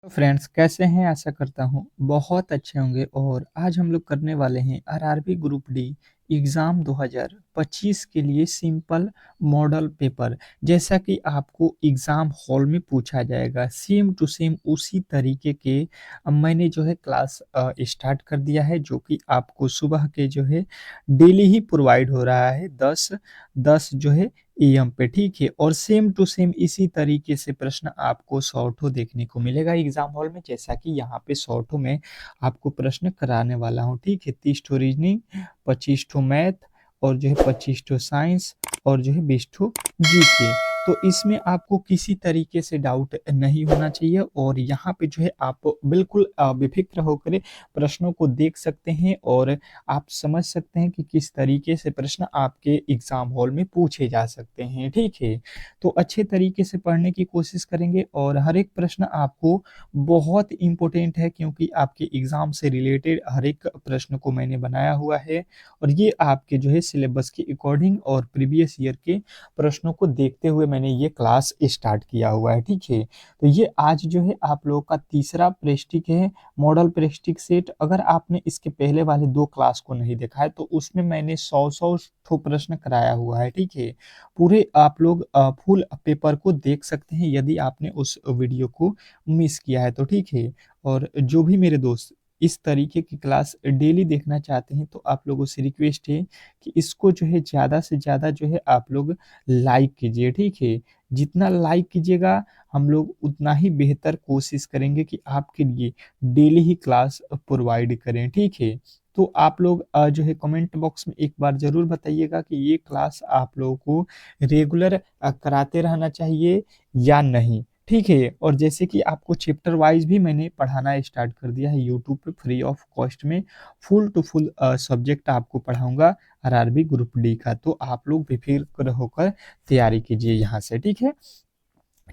तो फ्रेंड्स कैसे हैं? आशा करता हूँ बहुत अच्छे होंगे और आज हम लोग करने वाले हैं आरआरबी ग्रुप डी एग्ज़ाम 2025 के लिए सिंपल मॉडल पेपर। जैसा कि आपको एग्ज़ाम हॉल में पूछा जाएगा सेम टू सेम उसी तरीके के मैंने जो है क्लास स्टार्ट कर दिया है, जो कि आपको सुबह के जो है डेली ही प्रोवाइड हो रहा है 10 जो है एएम पे, ठीक है। और सेम टू सेम इसी तरीके से प्रश्न आपको शॉर्टो देखने को मिलेगा एग्जाम हॉल में, जैसा कि यहाँ पे शॉर्टो में आपको प्रश्न कराने वाला हूँ, ठीक है। 30 ठो रीजनिंग, 25 ठो मैथ और जो है 25 ठो साइंस और जो है 20 ठो जीके। तो इसमें आपको किसी तरीके से डाउट नहीं होना चाहिए और यहाँ पे जो है आप बिल्कुल बेफिक्र होकर प्रश्नों को देख सकते हैं और आप समझ सकते हैं कि किस तरीके से प्रश्न आपके एग्जाम हॉल में पूछे जा सकते हैं, ठीक है। तो अच्छे तरीके से पढ़ने की कोशिश करेंगे और हर एक प्रश्न आपको बहुत इंपॉर्टेंट है, क्योंकि आपके एग्जाम से रिलेटेड हर एक प्रश्न को मैंने बनाया हुआ है और ये आपके जो है सिलेबस के अकॉर्डिंग और प्रीवियस ईयर के प्रश्नों को देखते हुए मैंने ये क्लास स्टार्ट किया हुआ है, ठीक है। तो ये आज जो है आप लोगों का तीसरा प्रेस्टिक है, मॉडल प्रेस्टिक सेट। अगर आपने इसके पहले वाले 2 क्लास को नहीं देखा है तो उसमें मैंने 100 ठो प्रश्न कराया हुआ है, ठीक है। पूरे आप लोग फुल पेपर को देख सकते हैं यदि आपने उस वीडियो को मिस किया है तो, ठीक है। और जो भी मेरे दोस्त इस तरीके की क्लास डेली देखना चाहते हैं तो आप लोगों से रिक्वेस्ट है कि इसको जो है ज़्यादा से ज़्यादा जो है आप लोग लाइक कीजिए, ठीक है। जितना लाइक कीजिएगा हम लोग उतना ही बेहतर कोशिश करेंगे कि आपके लिए डेली ही क्लास प्रोवाइड करें, ठीक है। तो आप लोग जो है कमेंट बॉक्स में एक बार ज़रूर बताइएगा कि ये क्लास आप लोगों को रेगुलर कराते रहना चाहिए या नहीं, ठीक है। और जैसे कि आपको चैप्टर वाइज भी मैंने पढ़ाना स्टार्ट कर दिया है यूट्यूब पे फ्री ऑफ कॉस्ट में, फुल टू फुल सब्जेक्ट आपको पढ़ाऊंगा आरआरबी ग्रुप डी का। तो आप लोग बेफिक्र होकर तैयारी कीजिए यहाँ से, ठीक है।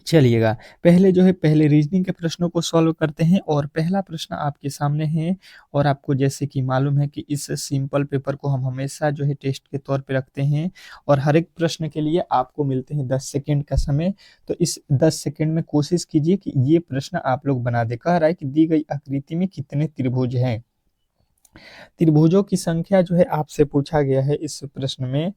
चलिएगा, पहले जो है पहले रीजनिंग के प्रश्नों को सॉल्व करते हैं और पहला प्रश्न आपके सामने है। और आपको जैसे कि मालूम है कि इस सिंपल पेपर को हम हमेशा जो है टेस्ट के तौर पे रखते हैं और हर एक प्रश्न के लिए आपको मिलते हैं 10 सेकंड का समय। तो इस 10 सेकंड में कोशिश कीजिए कि ये प्रश्न आप लोग बना दे। कह रहा है कि दी गई आकृति में कितने त्रिभुज हैं। त्रिभुजों की संख्या जो है आपसे पूछा गया है इस प्रश्न में,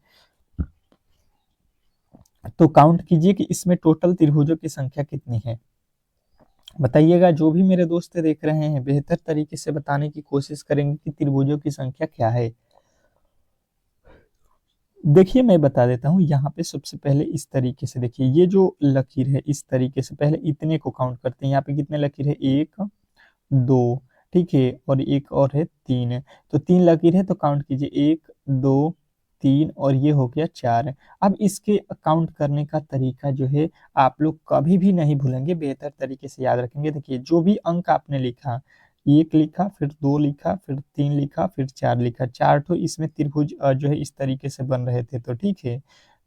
तो काउंट कीजिए कि इसमें टोटल त्रिभुजों की संख्या कितनी है। बताइएगा, जो भी मेरे दोस्त देख रहे हैं बेहतर तरीके से बताने की कोशिश करेंगे कि त्रिभुजों की संख्या क्या है। देखिए मैं बता देता हूँ, यहाँ पे सबसे पहले इस तरीके से देखिए, ये जो लकीर है इस तरीके से पहले इतने को काउंट करते हैं। यहाँ पे कितने लकीर है? 1 2, ठीक है। और एक और है 3, तो 3 लकीर है तो काउंट कीजिए 1 2 3 और ये हो गया 4। अब इसके काउंट करने का तरीका जो है आप लोग कभी भी नहीं भूलेंगे, बेहतर तरीके से याद रखेंगे। देखिए जो भी अंक आपने लिखा, 1 लिखा, फिर 2 लिखा, फिर 3 लिखा, फिर 4 लिखा, 4 ठो इसमें त्रिभुज जो है इस तरीके से बन रहे थे, तो ठीक है।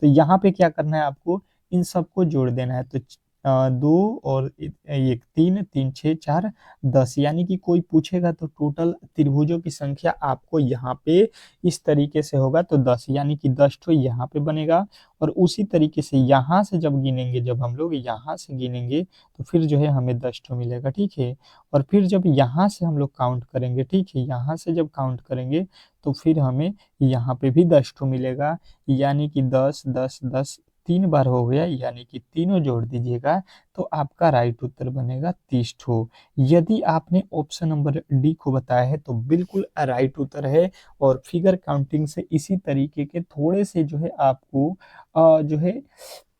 तो यहाँ पे क्या करना है आपको, इन सबको जोड़ देना है। तो 2 और 1 3 3 6 4 10, यानी कि कोई पूछेगा तो टोटल त्रिभुजों की संख्या आपको यहाँ पे इस तरीके से होगा तो 10, यानी कि 10 ठो यहाँ पे बनेगा। और उसी तरीके से यहाँ से जब गिनेंगे, जब हम लोग यहाँ से गिनेंगे तो फिर जो है हमें 10 ठो मिलेगा, ठीक है। और फिर जब यहाँ से हम लोग काउंट करेंगे, ठीक है, यहाँ से जब काउंट करेंगे तो फिर हमें यहाँ पे भी 10 ठो मिलेगा, यानी कि 10 10 10 3 बार हो गया, यानी कि तीनों जोड़ दीजिएगा तो आपका राइट उत्तर बनेगा 30 ठो। यदि आपने ऑप्शन नंबर डी को बताया है तो बिल्कुल राइट उत्तर है। और फिगर काउंटिंग से इसी तरीके के थोड़े से जो है आपको जो है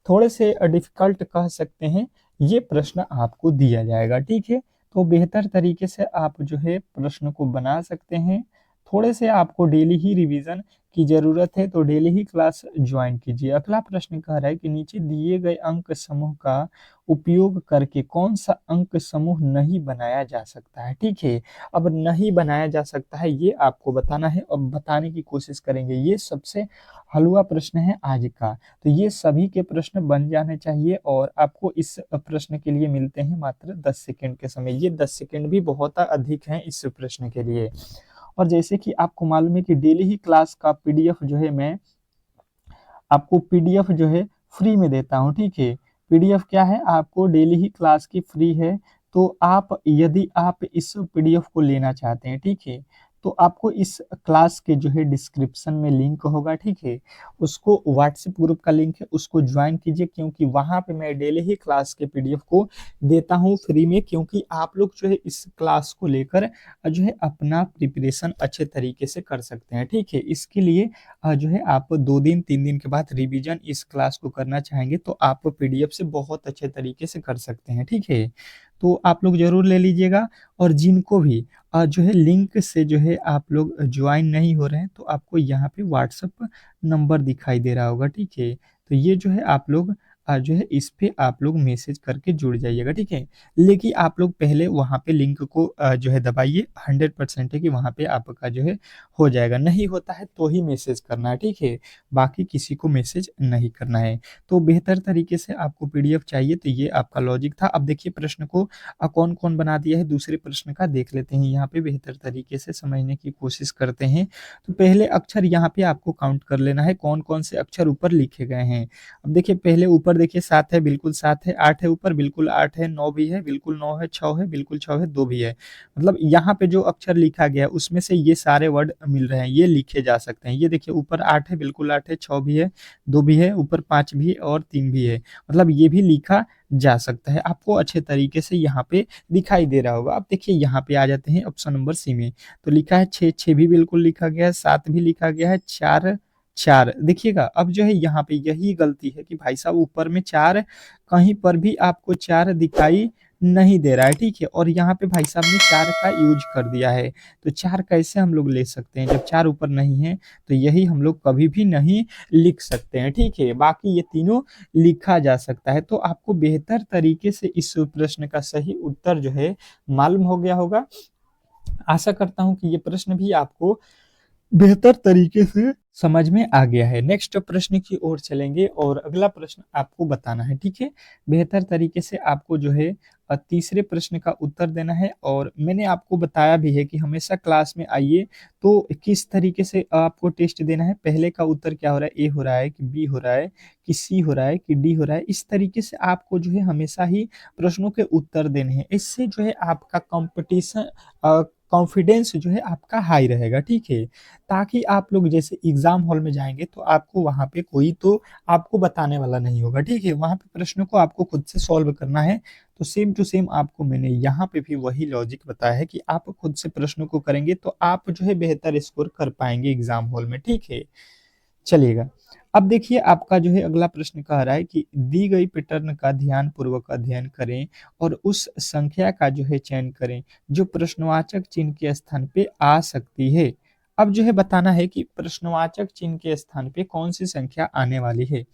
थोड़े से डिफिकल्ट कह सकते हैं, ये प्रश्न आपको दिया जाएगा, ठीक है। तो बेहतर तरीके से आप जो है प्रश्न को बना सकते हैं। थोड़े से आपको डेली ही रिवीजन की जरूरत है तो डेली ही क्लास ज्वाइन कीजिए। अगला प्रश्न कह रहा है कि नीचे दिए गए अंक समूह का उपयोग करके कौन सा अंक समूह नहीं बनाया जा सकता है, ठीक है। अब नहीं बनाया जा सकता है ये आपको बताना है और बताने की कोशिश करेंगे। ये सबसे हलवा प्रश्न है आज का, तो ये सभी के प्रश्न बन जाने चाहिए और आपको इस प्रश्न के लिए मिलते हैं मात्र 10 सेकंड के समय। ये 10 सेकंड भी बहुत अधिक हैं इस प्रश्न के लिए। और जैसे कि आपको मालूम है कि डेली ही क्लास का पीडीएफ जो है मैं आपको पीडीएफ जो है फ्री में देता हूँ, ठीक है। पीडीएफ क्या है, आपको डेली ही क्लास की फ्री है, तो आप यदि आप इस पीडीएफ को लेना चाहते हैं, ठीक है, तो आपको इस क्लास के जो है डिस्क्रिप्शन में लिंक होगा, ठीक है, उसको व्हाट्सएप ग्रुप का लिंक है, उसको ज्वाइन कीजिए, क्योंकि वहां पे मैं डेली ही क्लास के पीडीएफ को देता हूं फ्री में, क्योंकि आप लोग जो है इस क्लास को लेकर जो है अपना प्रिपरेशन अच्छे तरीके से कर सकते हैं, ठीक है। इसके लिए जो है आप 2 दिन 3 दिन के बाद रिवीजन इस क्लास को करना चाहेंगे तो आप पीडीएफ से बहुत अच्छे तरीके से कर सकते हैं, ठीक है। तो आप लोग जरूर ले लीजिएगा। और जिनको भी जो है लिंक से जो है आप लोग ज्वाइन नहीं हो रहे हैं, तो आपको यहाँ पे व्हाट्सएप नंबर दिखाई दे रहा होगा, ठीक है। तो ये जो है आप लोग जो है इस पे आप लोग मैसेज करके जुड़ जाइएगा, ठीक है। लेकिन आप लोग पहले वहाँ पे लिंक को जो है दबाइए, 100% है कि वहाँ पे आपका जो है हो जाएगा, नहीं होता है तो ही मैसेज करना है, ठीक है, बाकी किसी को मैसेज नहीं करना है। तो बेहतर तरीके से आपको पीडीएफ चाहिए, तो ये आपका लॉजिक था। अब देखिए प्रश्न को कौन कौन बना दिया है, दूसरे प्रश्न का देख लेते हैं, यहाँ पे बेहतर तरीके से समझने की कोशिश करते हैं। तो पहले अक्षर यहाँ पे आपको काउंट कर लेना है, कौन कौन से अक्षर ऊपर लिखे गए हैं। अब देखिए पहले ऊपर देखिए 7 है, बिल्कुल 7 है, 8 है ऊपर, बिल्कुल 8 है, 9 भी है, बिल्कुल 9 है, 6 है, बिल्कुल 6 है, 2 भी है। मतलब यहाँ पे जो अक्षर लिखा गया है उसमें से ये सारे वर्ड मिल रहे हैं, ये लिखे जा सकते हैं। ये देखिए ऊपर 8 है, बिल्कुल 8 है, 6 भी है, 2 भी है, ऊपर 5 भी है और 3 भी है। मतलब ये भी लिखा जा सकता है, आपको अच्छे तरीके से यहाँ पे दिखाई दे रहा होगा। अब देखिए यहाँ पे आ जाते हैं ऑप्शन नंबर सी में, तो लिखा है 6, 6 भी बिल्कुल लिखा गया है, 7 भी लिखा गया है, 4, 4 देखिएगा। अब जो है यहाँ पे यही गलती है कि भाई साहब ऊपर में 4 कहीं पर भी आपको 4 दिखाई नहीं दे रहा है, ठीक है, और यहाँ पे भाई साहब ने 4 का यूज कर दिया है। तो 4 कैसे हम लोग ले सकते हैं जब 4 ऊपर नहीं है, तो यही हम लोग कभी भी नहीं लिख सकते हैं, ठीक है। बाकी ये तीनों लिखा जा सकता है। तो आपको बेहतर तरीके से इस प्रश्न का सही उत्तर जो है मालूम हो गया होगा। आशा करता हूँ कि ये प्रश्न भी आपको बेहतर तरीके से समझ में आ गया है। नेक्स्ट प्रश्न की ओर चलेंगे और अगला प्रश्न आपको बताना है, ठीक है। बेहतर तरीके से आपको जो है तीसरे प्रश्न का उत्तर देना है। और मैंने आपको बताया भी है कि हमेशा क्लास में आइए तो किस तरीके से आपको टेस्ट देना है, पहले का उत्तर क्या हो रहा है, ए हो रहा है कि बी हो रहा है कि सी हो रहा है कि डी हो रहा है, इस तरीके से आपको जो है हमेशा ही प्रश्नों के उत्तर देने हैं। इससे जो है आपका कंपटीशन कॉन्फिडेंस जो है आपका हाई रहेगा, ठीक है। ताकि आप लोग जैसे एग्जाम हॉल में जाएंगे तो आपको वहां पे कोई तो आपको बताने वाला नहीं होगा, ठीक है। वहां पे प्रश्नों को आपको खुद से सॉल्व करना है। तो सेम टू सेम आपको मैंने यहाँ पे भी वही लॉजिक बताया है कि आप खुद से प्रश्नों को करेंगे तो आप जो है बेहतर स्कोर कर पाएंगे एग्जाम हॉल में, ठीक है। चलिएगा। अब देखिए आपका जो है अगला प्रश्न कह रहा है कि दी गई पैटर्न का ध्यान पूर्वक अध्ययन करें और उस संख्या का जो है चयन करें जो प्रश्नवाचक चिन्ह के स्थान पे आ सकती है। अब जो है बताना है कि प्रश्नवाचक चिन्ह के स्थान पे कौन सी संख्या आने वाली है।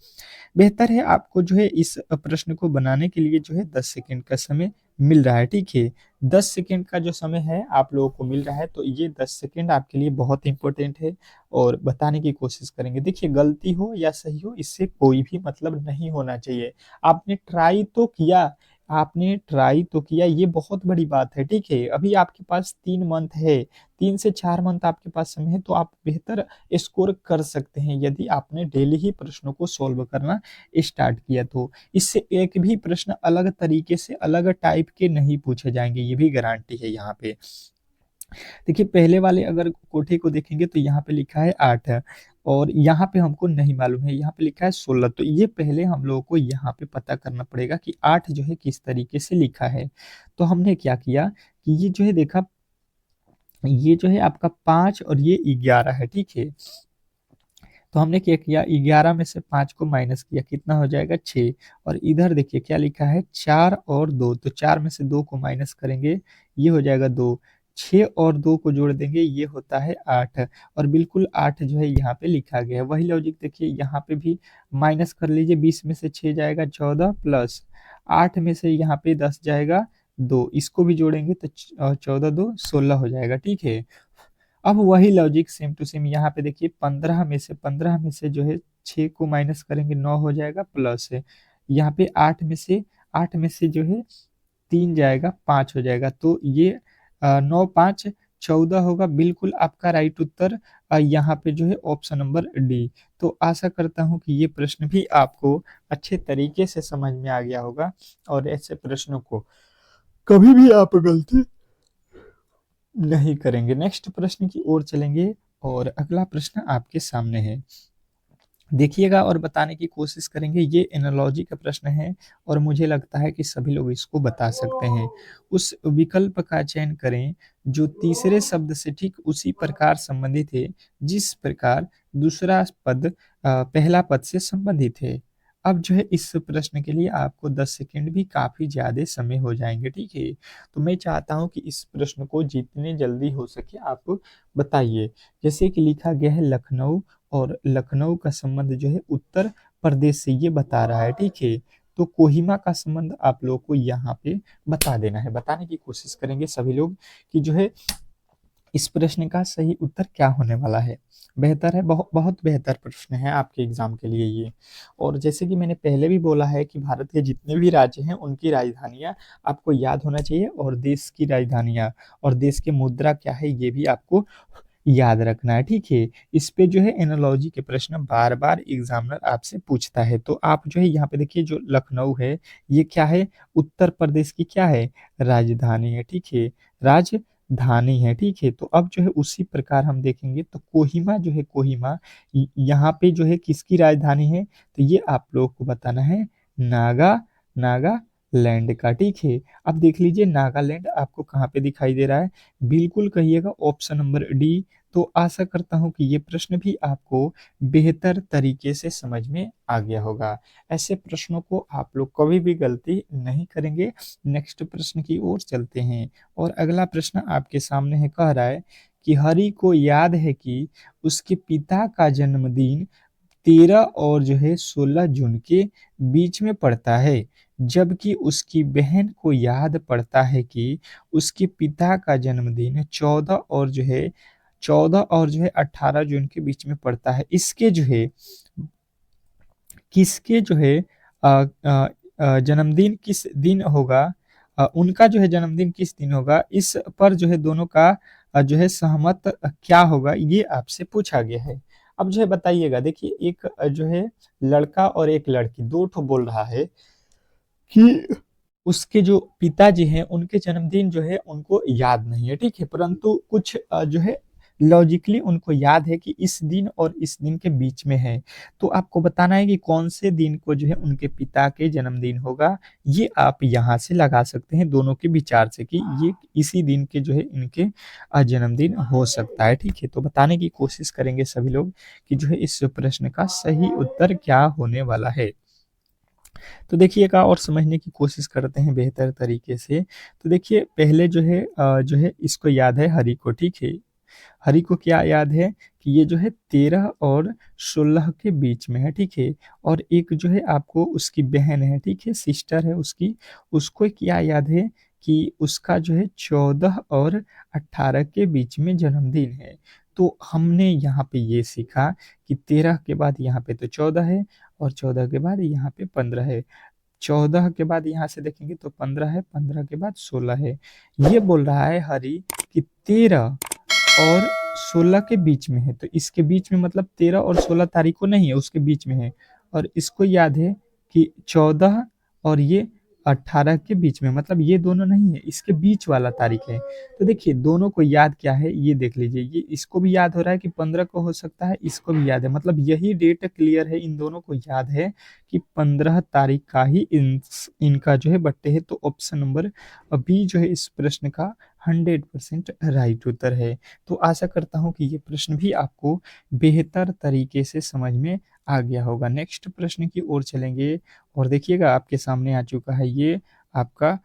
बेहतर है आपको जो है इस प्रश्न को बनाने के लिए जो है 10 सेकंड का समय मिल रहा है, ठीक है। 10 सेकंड का जो समय है आप लोगों को मिल रहा है, तो ये 10 सेकंड आपके लिए बहुत इंपॉर्टेंट है और बताने की कोशिश करेंगे। देखिए गलती हो या सही हो इससे कोई भी मतलब नहीं होना चाहिए। आपने ट्राई तो किया, आपने ट्राई तो किया, ये बहुत बड़ी बात है, ठीक है। अभी आपके पास 3 मंथ है, 3 से 4 मंथ आपके पास समय है, तो आप बेहतर स्कोर कर सकते हैं यदि आपने डेली ही प्रश्नों को सॉल्व करना स्टार्ट किया। तो इससे एक भी प्रश्न अलग तरीके से अलग टाइप के नहीं पूछे जाएंगे, ये भी गारंटी है यहाँ पे। देखिए पहले वाले अगर कोठे को देखेंगे तो यहाँ पे लिखा है 8 है और यहाँ पे हमको नहीं मालूम है, यहाँ पे लिखा है 16। तो ये पहले हम लोगों को यहाँ पे पता करना पड़ेगा कि 8 जो है किस तरीके से लिखा है। तो हमने क्या किया कि ये जो है देखा, ये जो है आपका 5 और ये 11 है, ठीक है। तो हमने क्या किया, 11 में से 5 को माइनस किया, कितना हो जाएगा 6। और इधर देखिए क्या लिखा है 4 और 2, तो 4 में से 2 को माइनस करेंगे, ये हो जाएगा 2। 6 और 2 को जोड़ देंगे, ये होता है 8। और बिल्कुल 8 जो है यहाँ पे लिखा गया है। वही लॉजिक देखिए यहाँ पे भी माइनस कर लीजिए, 20 में से 6 जाएगा 14 प्लस 8 में से यहाँ पे 10 जाएगा 2, इसको भी जोड़ेंगे तो 14 2 16 हो जाएगा, ठीक है। अब वही लॉजिक सेम टू सेम यहाँ पे देखिए 15 में से जो है 6 को माइनस करेंगे 9 हो जाएगा, प्लस है यहाँ पे 8 में से जो है 3 जाएगा 5 हो जाएगा। तो ये 9 5 14 होगा, बिल्कुल आपका राइट उत्तर यहाँ पे जो है ऑप्शन नंबर डी। तो आशा करता हूँ कि ये प्रश्न भी आपको अच्छे तरीके से समझ में आ गया होगा और ऐसे प्रश्नों को कभी भी आप गलती नहीं करेंगे। नेक्स्ट प्रश्न की ओर चलेंगे और अगला प्रश्न आपके सामने है। देखिएगा और बताने की कोशिश करेंगे। ये एनालॉजी का प्रश्न है और मुझे लगता है कि सभी लोग इसको बता सकते हैं। उस विकल्प का चयन करें जो तीसरे शब्द से ठीक उसी प्रकार संबंधित है जिस प्रकार दूसरा पद पहला पद से संबंधित है। अब जो है इस प्रश्न के लिए आपको 10 सेकंड भी काफी ज्यादा समय हो जाएंगे, ठीक है। तो मैं चाहता हूं कि इस प्रश्न को जितने जल्दी हो सके आप बताइए। जैसे कि लिखा गया है लखनऊ, और लखनऊ का संबंध जो है उत्तर प्रदेश से ये बता रहा है, ठीक है। तो कोहिमा का संबंध आप लोग को यहाँ पे बता देना है। बताने की कोशिश करेंगे सभी लोग कि जो है इस प्रश्न का सही उत्तर क्या होने वाला है। बेहतर है, बहुत बहुत बेहतर प्रश्न है आपके एग्जाम के लिए ये। और जैसे कि मैंने पहले भी बोला है कि भारत के जितने भी राज्य हैं उनकी राजधानियां आपको याद होना चाहिए, और देश की राजधानियां और देश की मुद्रा क्या है ये भी आपको याद रखना है, ठीक है। इस पे जो है एनालॉजी के प्रश्न बार बार एग्जामिनर आपसे पूछता है। तो आप जो है यहाँ पे देखिए, जो लखनऊ है ये क्या है, उत्तर प्रदेश की क्या है, राजधानी है, ठीक है। राजधानी है, ठीक है। तो अब जो है उसी प्रकार हम देखेंगे तो कोहिमा जो है, कोहिमा यहाँ पे जो है किसकी राजधानी है, तो ये आप लोग को बताना है नागा नागालैंड का, ठीक है। अब देख लीजिए नागालैंड आपको कहाँ पे दिखाई दे रहा है, बिल्कुल कहिएगा ऑप्शन नंबर डी। तो आशा करता हूं कि ये प्रश्न भी आपको बेहतर तरीके से समझ में आ गया होगा। ऐसे प्रश्नों को आप लोग कभी भी गलती नहीं करेंगे। नेक्स्ट प्रश्न की ओर चलते हैं और अगला प्रश्न आपके सामने है। कह रहा है कि हरि को याद है कि उसके पिता का जन्मदिन 13 और जो है 16 जून के बीच में पड़ता है, जबकि उसकी बहन को याद पड़ता है कि उसके पिता का जन्मदिन 14 और जो है 18 जून के बीच में पड़ता है। इसके जो है किसके जो है जन्मदिन किस दिन होगा, उनका जो है जन्मदिन किस दिन होगा, इस पर जो है दोनों का जो है सहमत क्या होगा, ये आपसे पूछा गया है। अब जो है बताइएगा। देखिए एक जो है लड़का और एक लड़की, दो ठो बोल रहा है कि उसके जो पिताजी हैं उनके जन्मदिन जो है उनको याद नहीं है, ठीक है। परंतु कुछ जो है लॉजिकली उनको याद है कि इस दिन और इस दिन के बीच में है। तो आपको बताना है कि कौन से दिन को जो है उनके पिता के जन्मदिन होगा। ये आप यहाँ से लगा सकते हैं दोनों के विचार से कि ये इसी दिन के जो है इनके जन्मदिन हो सकता है, ठीक है। तो बताने की कोशिश करेंगे सभी लोग कि जो है इस प्रश्न का सही उत्तर क्या होने वाला है। तो देखिएगा और समझने की कोशिश करते हैं बेहतर तरीके से। तो देखिए पहले जो है इसको याद है हरि को, ठीक है। हरि को क्या याद है कि ये जो है 13 और 16 के बीच में है, ठीक है। और एक जो है आपको उसकी बहन है, ठीक है, सिस्टर है उसकी, उसको क्या याद है कि उसका जो है 14 और 18 के बीच में जन्मदिन है। तो हमने यहाँ पे ये सीखा कि 13 के बाद यहाँ पे तो 14 है, और 14 के बाद यहाँ पे 15 है। 14 के बाद यहाँ से देखेंगे तो 15 है, 15 के बाद 16 है। ये बोल रहा है हरि कि 13 और 16 के बीच में है। तो इसके बीच में मतलब 13 और 16 तारीख को नहीं है, उसके बीच में है। और इसको याद है कि 14 और ये 18 के बीच में, मतलब ये दोनों नहीं है, इसके बीच वाला तारीख है। तो देखिए दोनों को याद क्या है ये देख लीजिए। ये इसको भी याद हो रहा है कि 15 को हो सकता है, इसको भी याद है, मतलब यही डेट क्लियर है, इन दोनों को याद है कि 15 तारीख का ही इनका जो है बर्थडे है। तो ऑप्शन नंबर बी जो है इस प्रश्न का 100% राइट उत्तर है। तो आशा करता हूं कि ये प्रश्न भी आपको बेहतर तरीके से समझ में आ गया होगा। नेक्स्ट प्रश्न की ओर चलेंगे और देखिएगा आपके सामने आ चुका है ये आपका,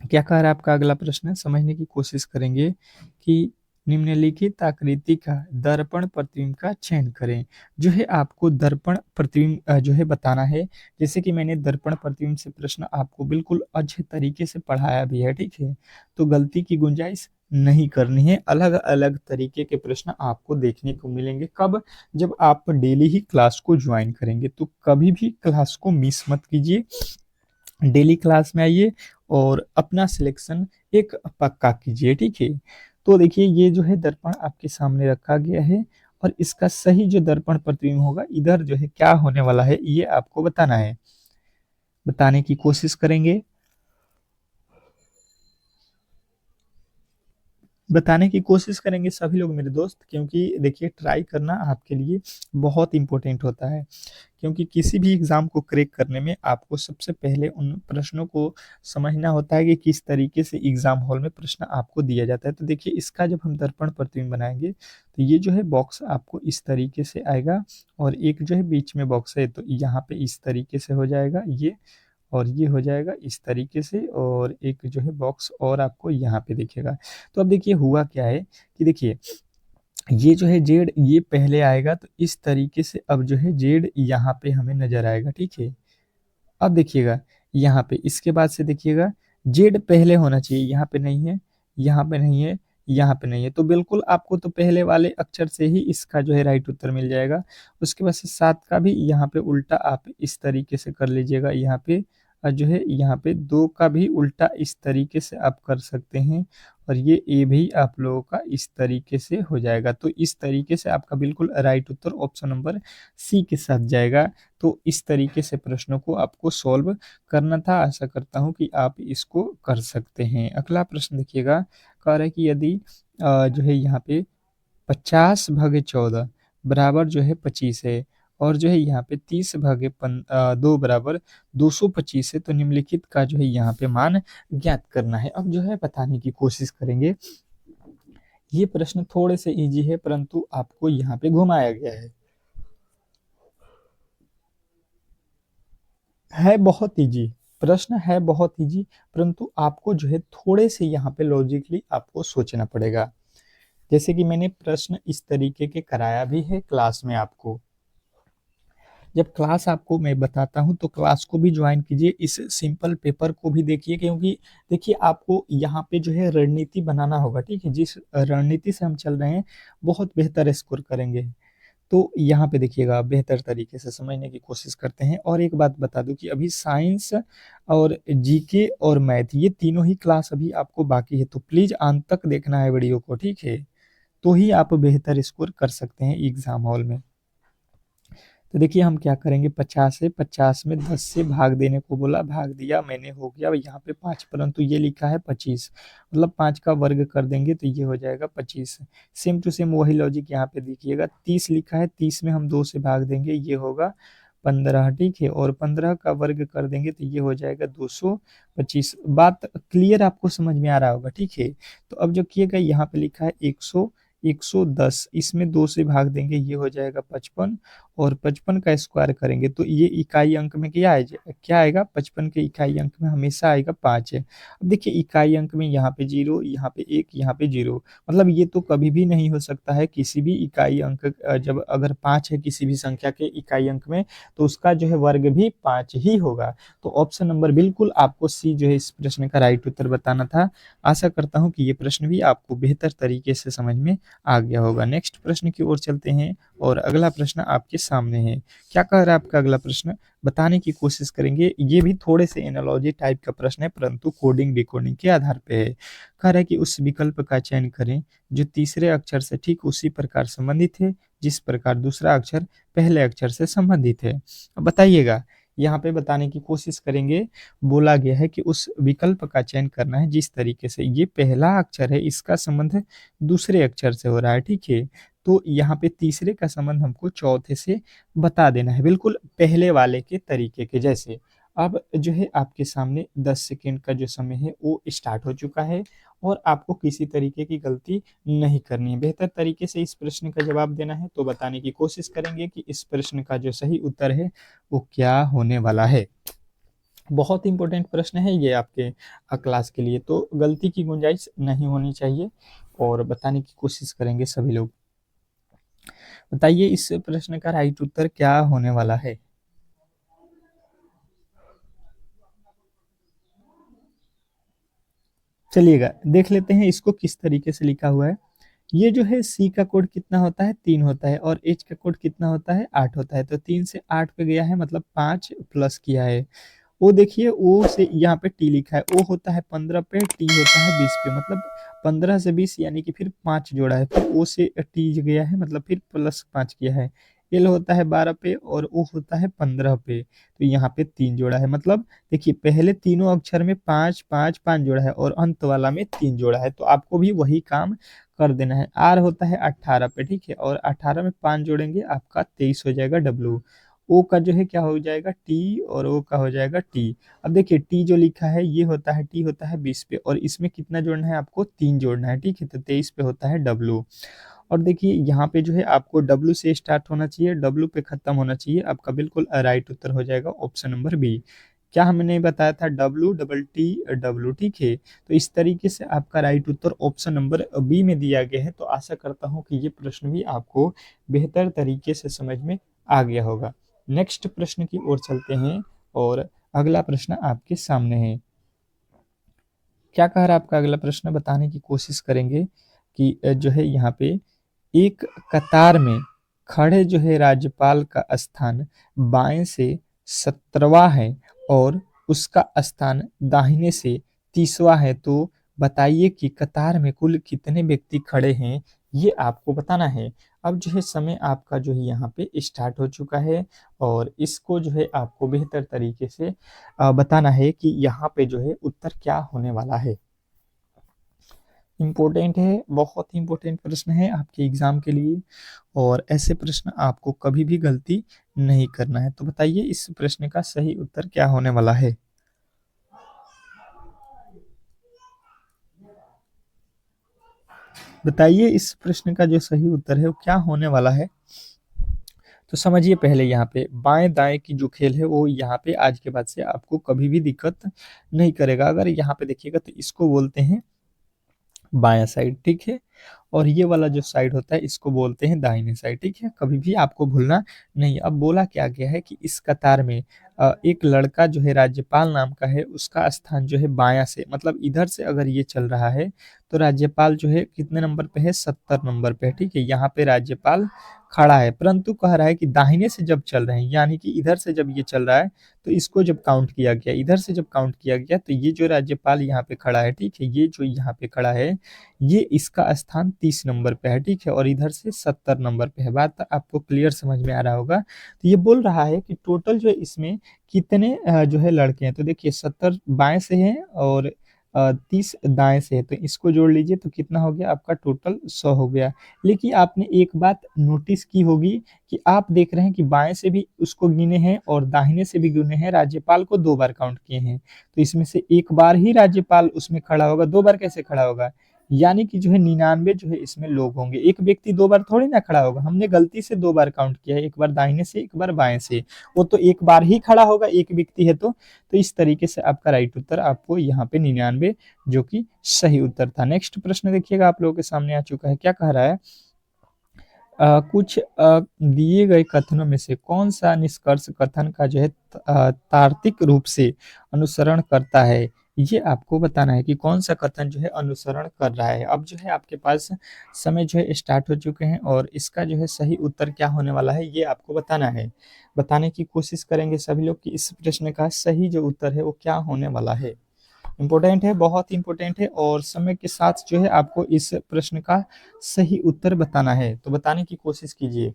क्या कह रहा है आपका अगला प्रश्न, समझने की कोशिश करेंगे कि निम्नलिखित आकृति का दर्पण प्रतिबिंब का चयन करें। जो है आपको दर्पण प्रतिबिंब जो है बताना है। जैसे कि मैंने दर्पण प्रतिबिंब से प्रश्न आपको बिल्कुल अच्छे तरीके से पढ़ाया भी है, ठीक है। तो गलती की गुंजाइश नहीं करनी है। अलग अलग तरीके के प्रश्न आपको देखने को मिलेंगे। कब? जब आप डेली ही क्लास को ज्वाइन करेंगे। तो कभी भी क्लास को मिस मत कीजिए, डेली क्लास में आइए और अपना सिलेक्शन एक पक्का कीजिए, ठीक है। तो देखिए ये जो है दर्पण आपके सामने रखा गया है, और इसका सही जो दर्पण प्रतिबिंब होगा इधर जो है क्या होने वाला है ये आपको बताना है। बताने की कोशिश करेंगे। बताने की कोशिश करेंगे सभी लोग मेरे दोस्त, क्योंकि देखिए ट्राई करना आपके लिए बहुत इम्पोर्टेंट होता है। क्योंकि किसी भी एग्ज़ाम को क्रैक करने में आपको सबसे पहले उन प्रश्नों को समझना होता है कि किस तरीके से एग्ज़ाम हॉल में प्रश्न आपको दिया जाता है। तो देखिए इसका जब हम दर्पण प्रतिबिंब बनाएँगे, तो ये जो है बॉक्स आपको इस तरीके से आएगा और एक जो है बीच में बॉक्स है, तो यहाँ पे इस तरीके से हो जाएगा ये, और ये हो जाएगा इस तरीके से, और एक जो है बॉक्स और आपको यहाँ पे दिखेगा। तो अब देखिए हुआ क्या है कि देखिए ये जो है जेड ये पहले आएगा, तो इस तरीके से अब जो है जेड यहाँ पे हमें नज़र आएगा, ठीक है? अब देखिएगा यहाँ पे इसके बाद से देखिएगा जेड पहले होना चाहिए, यहाँ पे नहीं है, यहाँ पे नहीं है, यहाँ पे नहीं है, तो बिल्कुल आपको तो पहले वाले अक्षर से ही इसका जो है राइट उत्तर मिल जाएगा। उसके बाद से 7 का भी यहाँ पे उल्टा आप इस तरीके से कर लीजिएगा यहाँ पे, और जो है यहाँ पे 2 का भी उल्टा इस तरीके से आप कर सकते हैं, और ये ए भी आप लोगों का इस तरीके से हो जाएगा। तो इस तरीके से आपका बिल्कुल राइट उत्तर ऑप्शन नंबर सी के साथ जाएगा। तो इस तरीके से प्रश्नों को आपको सॉल्व करना था। आशा करता हूँ कि आप इसको कर सकते हैं। अगला प्रश्न देखिएगा, कह रहा है कि यदि जो है यहाँ पे 50/14 बराबर जो है 25 है, और जो है यहाँ पे 30/2 बराबर 225 है, तो निम्नलिखित का जो है यहाँ पे मान ज्ञात करना है। अब जो है बताने की कोशिश करेंगे। ये प्रश्न थोड़े से इजी है, परंतु आपको यहाँ पे घुमाया गया है बहुत ईजी, प्रश्न है बहुत ईजी, परंतु आपको जो है थोड़े से यहाँ पे लॉजिकली आपको सोचना पड़ेगा। जैसे कि मैंने प्रश्न इस तरीके के कराया भी है क्लास में आपको। जब क्लास आपको मैं बताता हूँ तो क्लास को भी ज्वाइन कीजिए, इस सिंपल पेपर को भी देखिए, क्योंकि देखिए आपको यहाँ पे जो है रणनीति बनाना होगा, ठीक है? जिस रणनीति से हम चल रहे हैं बहुत बेहतर स्कोर करेंगे। तो यहाँ पे देखिएगा बेहतर तरीके से समझने की कोशिश करते हैं। और एक बात बता दूं कि अभी साइंस और जीके और मैथ ये तीनों ही क्लास अभी आपको बाकी है, तो प्लीज अंत तक देखना है वीडियो को, ठीक है? तो ही आप बेहतर स्कोर कर सकते हैं एग्जाम हॉल में। तो देखिए हम क्या करेंगे, 50 है, 50 में 10 से भाग देने को बोला, भाग दिया मैंने, हो गया यहाँ पे 5, परंतु ये लिखा है 25, मतलब 5 का वर्ग कर देंगे तो ये हो जाएगा 25। सेम टू सेम वही लॉजिक यहाँ पे देखिएगा, 30 लिखा है, 30 में हम 2 से भाग देंगे, ये होगा 15, ठीक है? और 15 का वर्ग कर देंगे तो ये हो जाएगा 225। बात क्लियर आपको समझ में आ रहा होगा, ठीक है? तो अब जो किएगा यहाँ पे लिखा है 110, इसमें 2 से भाग देंगे, ये हो जाएगा 55, और 55 का स्क्वायर करेंगे तो ये इकाई अंक में क्या आएगा, 55 के इकाई अंक में हमेशा आएगा 5 है। अब देखिए इकाई अंक में यहाँ पे 0, यहाँ पे 1, यहाँ पे 0, मतलब ये तो कभी भी नहीं हो सकता है। किसी भी इकाई अंक जब अगर 5 है किसी भी संख्या के इकाई अंक में, तो उसका जो है वर्ग भी 5 ही होगा। तो ऑप्शन नंबर बिल्कुल आपको सी जो है इस प्रश्न का राइट उत्तर बताना था। आशा करता हूँ कि ये प्रश्न भी आपको बेहतर तरीके से समझ में आ गया होगा। नेक्स्ट प्रश्न की ओर चलते हैं, और अगला प्रश्न आपके सामने है। क्या कह रहा है आपका अगला प्रश्न, बताने की कोशिश करेंगे। ये भी थोड़े से एनालॉजी टाइप का प्रश्न है, परंतु कोडिंग डिकोडिंग के आधार पे है। कह रहा है कि उस विकल्प का चयन करें जो तीसरे अक्षर से ठीक उसी प्रकार संबंधित है जिस प्रकार दूसरा अक्षर पहले अक्षर से संबंधित है। अब बताइएगा, यहाँ पे बताने की कोशिश करेंगे। बोला गया है कि उस विकल्प का चयन करना है जिस तरीके से ये पहला अक्षर है, इसका संबंध दूसरे अक्षर से हो रहा है, ठीक है? तो यहाँ पे तीसरे का संबंध हमको चौथे से बता देना है, बिल्कुल पहले वाले के तरीके के जैसे। अब जो है आपके सामने 10 सेकेंड का जो समय है वो स्टार्ट हो चुका है, और आपको किसी तरीके की गलती नहीं करनी है। बेहतर तरीके से इस प्रश्न का जवाब देना है, तो बताने की कोशिश करेंगे कि इस प्रश्न का जो सही उत्तर है वो क्या होने वाला है। बहुत इंपॉर्टेंट प्रश्न है ये आपके क्लास के लिए, तो गलती की गुंजाइश नहीं होनी चाहिए, और बताने की कोशिश करेंगे सभी लोग। बताइए इस प्रश्न का राइट उत्तर क्या होने वाला है। चलिएगा देख लेते हैं इसको किस तरीके से लिखा हुआ है। ये जो है सी का कोड कितना होता है, 3 होता है, और एच का कोड कितना होता है, 8 होता है। तो 3 से 8 पे गया है, मतलब 5 प्लस किया है। ओ देखिए, ओ से यहाँ पे टी लिखा है, ओ होता है 15 पे, टी होता है 20 पे, मतलब 15 से 20 यानी कि फिर 5 जोड़ा है, फिर ओ से टी गया है, मतलब फिर +5 किया है। एल होता है 12 पे और ओ होता है 15 पे। तो यहाँ पे 3 जोड़ा है, मतलब देखिए पहले तीनों अक्षर में 5 5 5 जोड़ा है और अंत वाला में 3 जोड़ा है, तो आपको भी वही काम कर देना है। आर होता है 18 पे, ठीक है, और 18 में 5 जोड़ेंगे आपका 23 हो जाएगा डब्लू। ओ का जो है क्या हो जाएगा टी और ओ का हो जाएगा टी। अब देखिए टी जो लिखा है ये होता है टी होता है 20 पे और इसमें कितना जोड़ना है आपको 3 जोड़ना है, ठीक है, तो 23 पे होता है डब्लू। और देखिए यहाँ पे जो है आपको डब्लू से स्टार्ट होना चाहिए, डब्लू पे खत्म होना चाहिए, आपका बिल्कुल राइट उत्तर हो जाएगा ऑप्शन नंबर बी। क्या हमने बताया था डब्लू डबल टी डब्लू, ठीक है, तो इस तरीके से आपका राइट उत्तर ऑप्शन नंबर बी में दिया गया है। तो आशा करता हूँ कि ये प्रश्न भी आपको बेहतर तरीके से समझ में आ गया होगा। नेक्स्ट प्रश्न की ओर चलते हैं और अगला प्रश्न आपके सामने है। क्या कह रहा है आपका अगला प्रश्न, बताने की कोशिश करेंगे कि जो है यहाँ पे एक कतार में खड़े जो है राज्यपाल का स्थान बाएं से 17वां है और उसका स्थान दाहिने से 30वां है, तो बताइए कि कतार में कुल कितने व्यक्ति खड़े हैं, ये आपको बताना है। अब जो है समय आपका जो है यहाँ पे स्टार्ट हो चुका है और इसको जो है आपको बेहतर तरीके से बताना है कि यहाँ पे जो है उत्तर क्या होने वाला है। इम्पोर्टेंट है, बहुत ही इम्पोर्टेंट प्रश्न है आपके एग्जाम के लिए और ऐसे प्रश्न आपको कभी भी गलती नहीं करना है। तो बताइए इस प्रश्न का सही उत्तर क्या होने वाला है। बताइए इस प्रश्न का जो सही उत्तर है वो क्या होने वाला है। तो समझिए पहले यहाँ पे बाएं दाएं की जो खेल है वो यहाँ पे आज के बाद से आपको कभी भी दिक्कत नहीं करेगा। अगर यहाँ पे देखिएगा तो इसको बोलते हैं बायां साइड, ठीक है, और ये वाला जो साइड होता है इसको बोलते हैं दाहिने साइड, ठीक है, कभी भी आपको भूलना नहीं। अब बोला क्या गया है कि इस कतार में एक लड़का जो है राज्यपाल नाम का है, उसका स्थान जो है बायां से, मतलब इधर से अगर ये चल रहा है तो राज्यपाल जो है कितने नंबर पे है 70 नंबर पे है, ठीक है, यहाँ पे राज्यपाल खड़ा है, परंतु कह रहा है कि दाहिने से जब चल रहे हैं यानी कि इधर से जब ये चल रहा है तो इसको जब काउंट किया गया, इधर से जब काउंट किया गया तो ये जो राज्यपाल यहाँ पे खड़ा है, ठीक है, ये जो यहाँ पे खड़ा है ये इसका स्थान 30 नंबर पे है, ठीक है, और इधर से 70 नंबर पे है। बात आपको क्लियर समझ में आ रहा होगा। तो ये बोल रहा है कि टोटल जो है इसमें कितने जो है लड़के हैं, तो देखिए 70 बाएं से हैं और 30 दाएं से है, तो इसको जोड़ लीजिए तो कितना हो गया आपका टोटल 100 हो गया। लेकिन आपने एक बात नोटिस की होगी कि आप देख रहे हैं कि बाएं से भी उसको गिने हैं और दाहिने से भी गिने हैं, राज्यपाल को 2 बार काउंट किए हैं, तो इसमें से एक बार ही राज्यपाल उसमें खड़ा होगा, 2 बार कैसे खड़ा होगा, यानी कि जो है 99 जो है इसमें लोग होंगे, एक व्यक्ति 2 बार थोड़ी ना खड़ा होगा, हमने गलती से 2 बार काउंट किया है, एक बार दाहिने से एक बार बाएं से, वो तो एक बार ही खड़ा होगा एक व्यक्ति है तो इस तरीके से आपका राइट उत्तर आपको यहाँ पे 99 जो कि सही उत्तर था। नेक्स्ट प्रश्न देखिएगा आप लोगों के सामने आ चुका है। क्या कह रहा है, कुछ दिए गए कथनों में से कौन सा निष्कर्ष कथन का जो है तार्किक रूप से अनुसरण करता है, ये आपको बताना है कि कौन सा कथन जो है अनुसरण कर रहा है। अब जो है आपके पास समय जो है स्टार्ट हो चुके हैं और इसका जो है सही उत्तर क्या होने वाला है ये आपको बताना है। बताने की कोशिश करेंगे सभी लोग कि इस प्रश्न का सही जो उत्तर है वो क्या होने वाला है। इम्पोर्टेंट है, बहुत इंपॉर्टेंट है और समय के साथ जो है आपको इस प्रश्न का सही उत्तर बताना है। तो बताने की कोशिश कीजिए,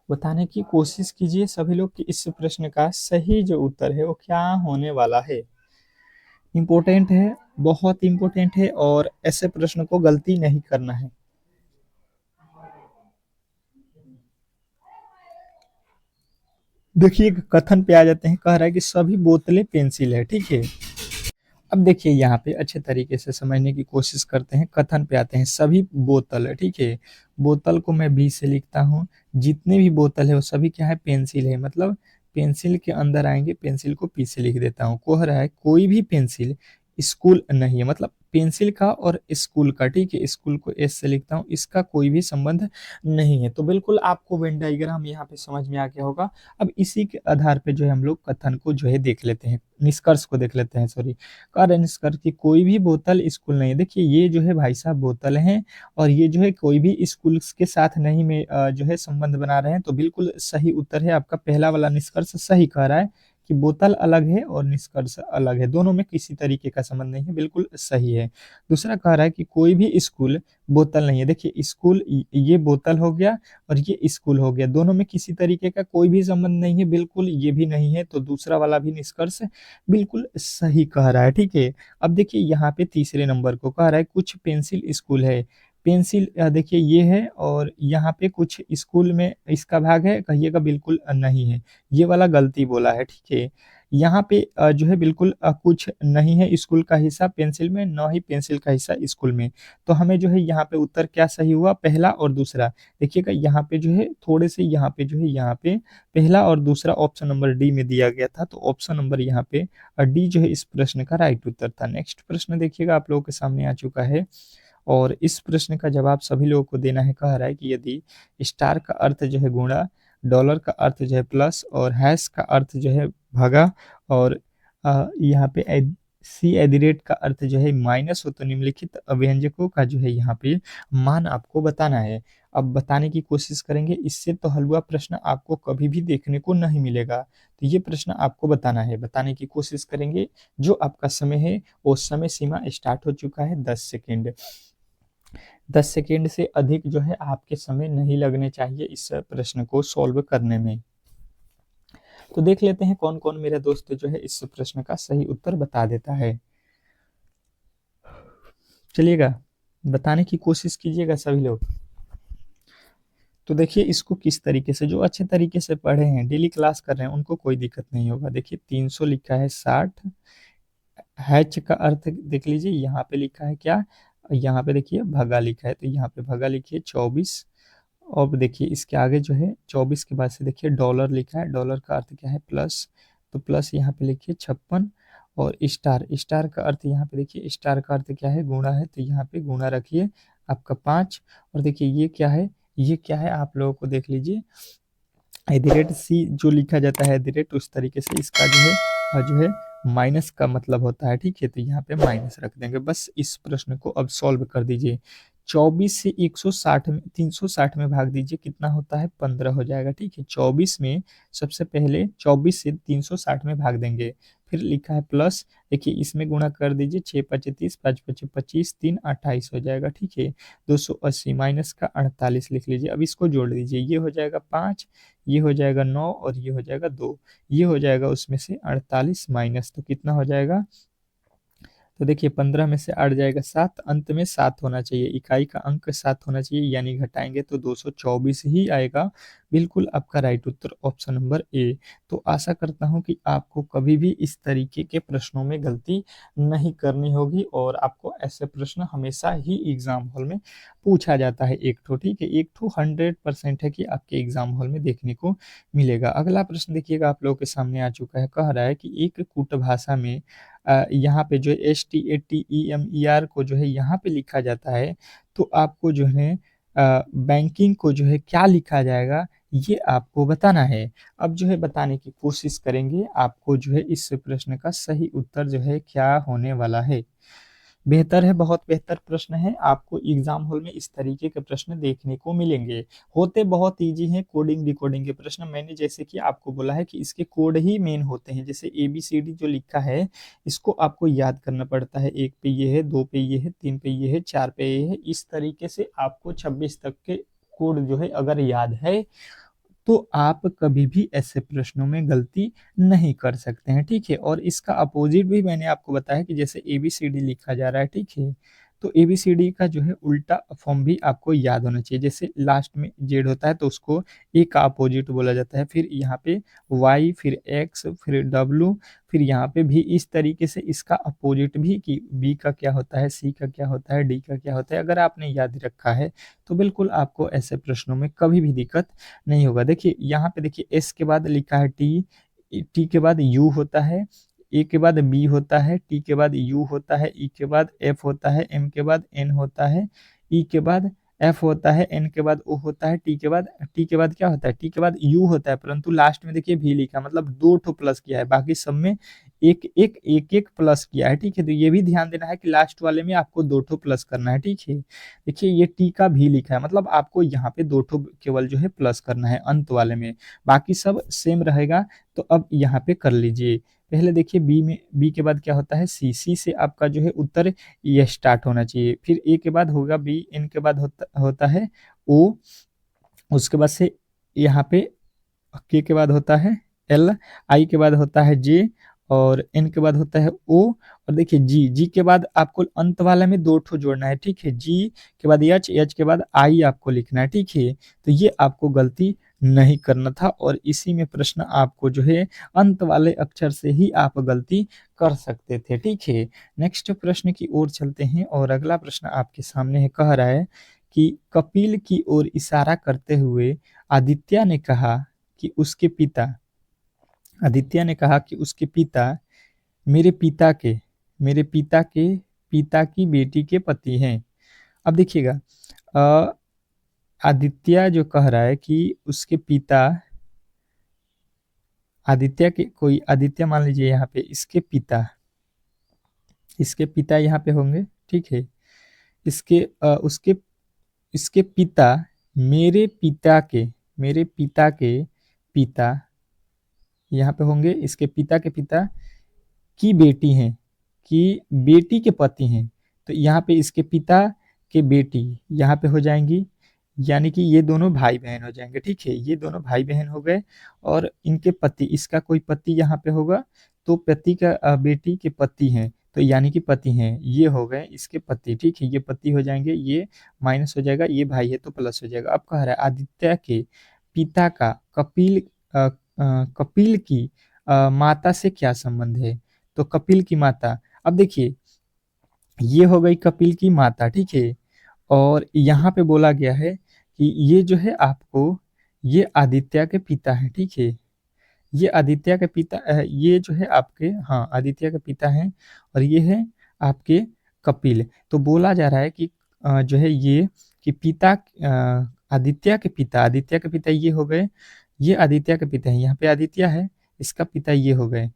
बताने की कोशिश कीजिए सभी लोग कि इस प्रश्न का सही जो उत्तर है वो क्या होने वाला है। इम्पोर्टेंट है, बहुत इम्पोर्टेंट है और ऐसे प्रश्न को गलती नहीं करना है। देखिए कथन पे आ जाते हैं, कह रहा है कि सभी बोतलें पेंसिल है, ठीक है। अब देखिए यहाँ पे अच्छे तरीके से समझने की कोशिश करते हैं, कथन पे आते हैं, सभी बोतल है, ठीक है, बोतल को मैं बी से लिखता हूँ, जितने भी बोतल है वो सभी क्या है पेंसिल है, मतलब पेंसिल के अंदर आएंगे, पेंसिल को पी से लिख देता हूँ। कह रहा है कोई भी पेंसिल स्कूल नहीं है, मतलब पेंसिल का और स्कूल का, ठीक है, स्कूल को एस से लिखता हूँ, इसका कोई भी संबंध नहीं है। तो बिल्कुल आपको वेन डायग्राम यहाँ पे समझ में आ गया होगा। अब इसी के आधार पे जो है हम लोग कथन को जो है देख लेते हैं, निष्कर्ष को देख लेते हैं, सॉरी, कार्य निष्कर्ष की कोई भी बोतल स्कूल नहीं है। देखिए ये जो है भाई साहब बोतल हैं और ये जो है कोई भी स्कूल के साथ नहीं में जो है संबंध बना रहे हैं, तो बिल्कुल सही उत्तर है आपका पहला वाला निष्कर्ष सही कह रहा है कि बोतल अलग है और निष्कर्ष अलग है, दोनों में किसी तरीके का संबंध नहीं है, बिल्कुल सही है। दूसरा कह रहा है कि कोई भी स्कूल बोतल नहीं है। देखिए स्कूल ये बोतल हो गया और ये स्कूल हो गया, दोनों में किसी तरीके का कोई भी संबंध नहीं है, बिल्कुल ये भी नहीं है, तो दूसरा वाला भी निष्कर्ष बिल्कुल सही कह रहा है, ठीक है। अब देखिए यहाँ पे तीसरे नंबर को कह रहा है कुछ पेंसिल स्कूल है। पेंसिल देखिए ये है और यहाँ पे कुछ स्कूल में इसका भाग है, कहिएगा बिल्कुल नहीं है, ये वाला गलती बोला है, ठीक है। यहाँ पे जो है बिल्कुल कुछ नहीं है स्कूल का हिस्सा पेंसिल में, न ही पेंसिल का हिस्सा स्कूल में। तो हमें जो है यहाँ पे उत्तर क्या सही हुआ, पहला और दूसरा। देखिएगा यहाँ पे जो है थोड़े से यहाँ पे जो है यहाँ पे पहला और दूसरा ऑप्शन नंबर डी में दिया गया था, तो ऑप्शन नंबर यहाँ पे डी जो है इस प्रश्न का राइट उत्तर था। नेक्स्ट प्रश्न देखिएगा आप लोगों के सामने आ चुका है और इस प्रश्न का जवाब सभी लोगों को देना है। कह रहा है कि यदि स्टार का अर्थ जो है गुणा, डॉलर का अर्थ जो है प्लस और हैश का अर्थ जो है भागा और यहाँ पे सी एट रेट का अर्थ जो है माइनस हो, तो निम्नलिखित व्यंजकों का जो है यहाँ पे मान आपको बताना है। अब बताने की कोशिश करेंगे, इससे तो हलवा प्रश्न आपको कभी भी देखने को नहीं मिलेगा। तो ये प्रश्न आपको बताना है, बताने की कोशिश करेंगे। जो आपका समय है वो समय सीमा स्टार्ट हो चुका है 10 सेकेंड। 10 सेकेंड से अधिक जो है आपके समय नहीं लगने चाहिए इस प्रश्न को सॉल्व करने में। तो देख लेते हैं कौन कौन मेरे दोस्त जो है इस प्रश्न का सही उत्तर बता देता है। चलिएगा बताने की कोशिश कीजिएगा सभी लोग। तो देखिए इसको किस तरीके से, जो अच्छे तरीके से पढ़े हैं, डेली क्लास कर रहे हैं, उनको कोई दिक्कत नहीं होगा। देखिए 300 लिखा है 60, हैच का अर्थ देख लीजिए, यहाँ पे लिखा है क्या, यहाँ पे देखिए भगा लिखा है, तो यहाँ पे भगा लिखिए 24। अब देखिए इसके आगे जो है 24 के बाद से देखिए डॉलर लिखा है, डॉलर का अर्थ क्या है प्लस, तो प्लस यहाँ पे लिखिए 56 और स्टार, स्टार का अर्थ यहाँ पे देखिए स्टार का अर्थ क्या है गुणा है, तो यहाँ पे गुणा रखिए आपका 5। और देखिए ये क्या है, ये क्या है आप लोगों को देख लीजिए एट सी जो लिखा जाता है एट उस तरीके से इसका जो है माइनस का मतलब होता है, ठीक है। तो यहाँ पे माइनस रख देंगे। बस इस प्रश्न को अब सॉल्व कर दीजिए। 24 से 160 में 360 में भाग दीजिए, कितना होता है 15 हो जाएगा, ठीक है। 24 में सबसे पहले 24 से 360 में भाग देंगे, फिर लिखा है प्लस, देखिए इसमें गुणा कर दीजिए 6 5 30, 5 5 25, 3 28 हो जाएगा, ठीक है। 280 माइनस का 48 लिख लीजिए। अब इसको जोड़ दीजिए, ये हो जाएगा 5, ये हो जाएगा 9 और ये हो जाएगा 2, ये हो जाएगा उसमें से 48 माइनस, तो कितना हो जाएगा, तो देखिए 15 में से 8 जाएगा 7, अंत में 7 होना चाहिए, इकाई का अंक 7 होना चाहिए, यानी घटाएंगे तो 224 ही आएगा। बिल्कुल आपका right Uttar option number A. तो आशा करता हूं कि आपको कभी भी इस तरीके के प्रश्नों में गलती नहीं करनी होगी और आपको ऐसे प्रश्न हमेशा ही एग्जाम हॉल में पूछा जाता है एक ठो, ठीक है। एक ठो 100% है कि आपके एग्जाम हॉल में देखने को मिलेगा। अगला प्रश्न देखिएगा आप लोगों के सामने आ चुका है। कह रहा है कि एक कूट भाषा में यहाँ पे जो है STATEMER को जो है यहाँ पे लिखा जाता है, तो आपको जो है बैंकिंग को जो है क्या लिखा जाएगा, ये आपको बताना है। अब जो है बताने की कोशिश करेंगे, आपको जो है इस प्रश्न का सही उत्तर जो है क्या होने वाला है। बेहतर है, बहुत बेहतर प्रश्न है। आपको एग्जाम हॉल में इस तरीके के प्रश्न देखने को मिलेंगे। होते बहुत इजी हैं कोडिंग डिकोडिंग के प्रश्न। मैंने जैसे कि आपको बोला है कि इसके कोड ही मेन होते हैं। जैसे ABCD जो लिखा है इसको आपको याद करना पड़ता है, 1 पे ये है, 2 पे ये है, 3 पे ये है, 4 पे ये है। इस तरीके से आपको 26 तक के कोड जो है अगर याद है तो आप कभी भी ऐसे प्रश्नों में गलती नहीं कर सकते हैं, ठीक है। और इसका अपोजिट भी मैंने आपको बताया कि जैसे ABCD लिखा जा रहा है, ठीक है, तो ABCD का जो है उल्टा फॉर्म भी आपको याद होना चाहिए। जैसे लास्ट में जेड होता है तो उसको ए का अपोजिट बोला जाता है, फिर यहाँ पे वाई, फिर एक्स, फिर डब्लू, फिर यहाँ पे भी इस तरीके से इसका अपोजिट भी, कि बी का क्या होता है, सी का क्या होता है, डी का क्या होता है। अगर आपने याद रखा है तो बिल्कुल आपको ऐसे प्रश्नों में कभी भी दिक्कत नहीं होगा। देखिए यहाँ पे देखिए एस के बाद लिखा है टी, टी के बाद यू होता है, ए के बाद बी होता है, टी के बाद यू होता है, ई के बाद एफ होता है, एम के बाद एन होता है, ई के बाद एफ होता है, एन के बाद ओ होता है, टी के बाद क्या होता है, टी के बाद यू होता है, परंतु लास्ट में देखिए वी लिखा, मतलब दो ठो प्लस किया है, बाकी सब में एक प्लस किया है। ठीक है, तो ये भी ध्यान देना है कि लास्ट वाले में आपको दो ठो प्लस करना है। ठीक है, देखिए ये टी का भी लिखा है, मतलब आपको यहाँ पे दो ठो केवल जो है प्लस करना है अंत वाले में, बाकी सब सेम रहेगा। तो अब यहाँ पे कर लीजिए। पहले देखिए बी में, बी के बाद क्या होता है सी, सी से आपका जो है उत्तर ये स्टार्ट होना चाहिए, फिर ए के बाद होगा बी, एन के बाद होता है ओ, उसके बाद से यहाँ पे के बाद होता है एल, आई के बाद होता है जे, और एन के बाद होता है ओ, और देखिए जी, जी के बाद आपको अंत वाला में दो ठो जोड़ना है। ठीक है, जी के बाद एच, एच के बाद आई आपको लिखना है। ठीक है, तो ये आपको गलती नहीं करना था, और इसी में प्रश्न आपको जो है अंत वाले अक्षर से ही आप गलती कर सकते थे। ठीक है, नेक्स्ट प्रश्न की ओर चलते हैं, और अगला प्रश्न आपके सामने है, कह रहा है कि कपिल की ओर इशारा करते हुए आदित्य ने कहा कि उसके पिता, आदित्य ने कहा कि उसके पिता मेरे पिता के, मेरे पिता के पिता की बेटी के पति हैं। अब देखिएगा, अ, आदित्य जो कह रहा है कि उसके पिता, आदित्य के, कोई आदित्य मान लीजिए यहाँ पे, इसके पिता, इसके पिता यहाँ पे होंगे। ठीक है, इसके उसके, इसके पिता मेरे पिता के, मेरे पिता के पिता यहाँ पे होंगे, इसके पिता के पिता की बेटी हैं, कि बेटी के पति हैं, तो यहाँ पे इसके पिता के बेटी यहाँ पे हो जाएंगी, यानी कि ये दोनों भाई बहन हो जाएंगे। ठीक है, ये दोनों भाई बहन हो गए, और इनके पति, इसका कोई पति यहाँ पे होगा, तो पति का बेटी के पति हैं, तो यानी कि पति हैं, ये हो गए इसके पति। ठीक है, ये पति हो जाएंगे, ये माइनस हो जाएगा, ये भाई है तो प्लस हो जाएगा। अब कह रहा है आदित्य के पिता का कपिल, कपिल की माता से क्या संबंध है, तो कपिल की माता, अब देखिए ये हो गई कपिल की माता। ठीक है, और यहाँ पे बोला गया है कि ये जो है आपको, ये आदित्य के पिता हैं। ठीक है, ये आदित्य के पिता, ये जो है आपके, हाँ आदित्य के पिता हैं, और ये है आपके कपिल। तो बोला जा रहा है कि जो है ये, कि पिता, आदित्य के पिता, आदित्य के पिता ये हो गए, ये आदित्य के पिता हैं, यहाँ पे आदित्य है, इसका पिता ये हो गए।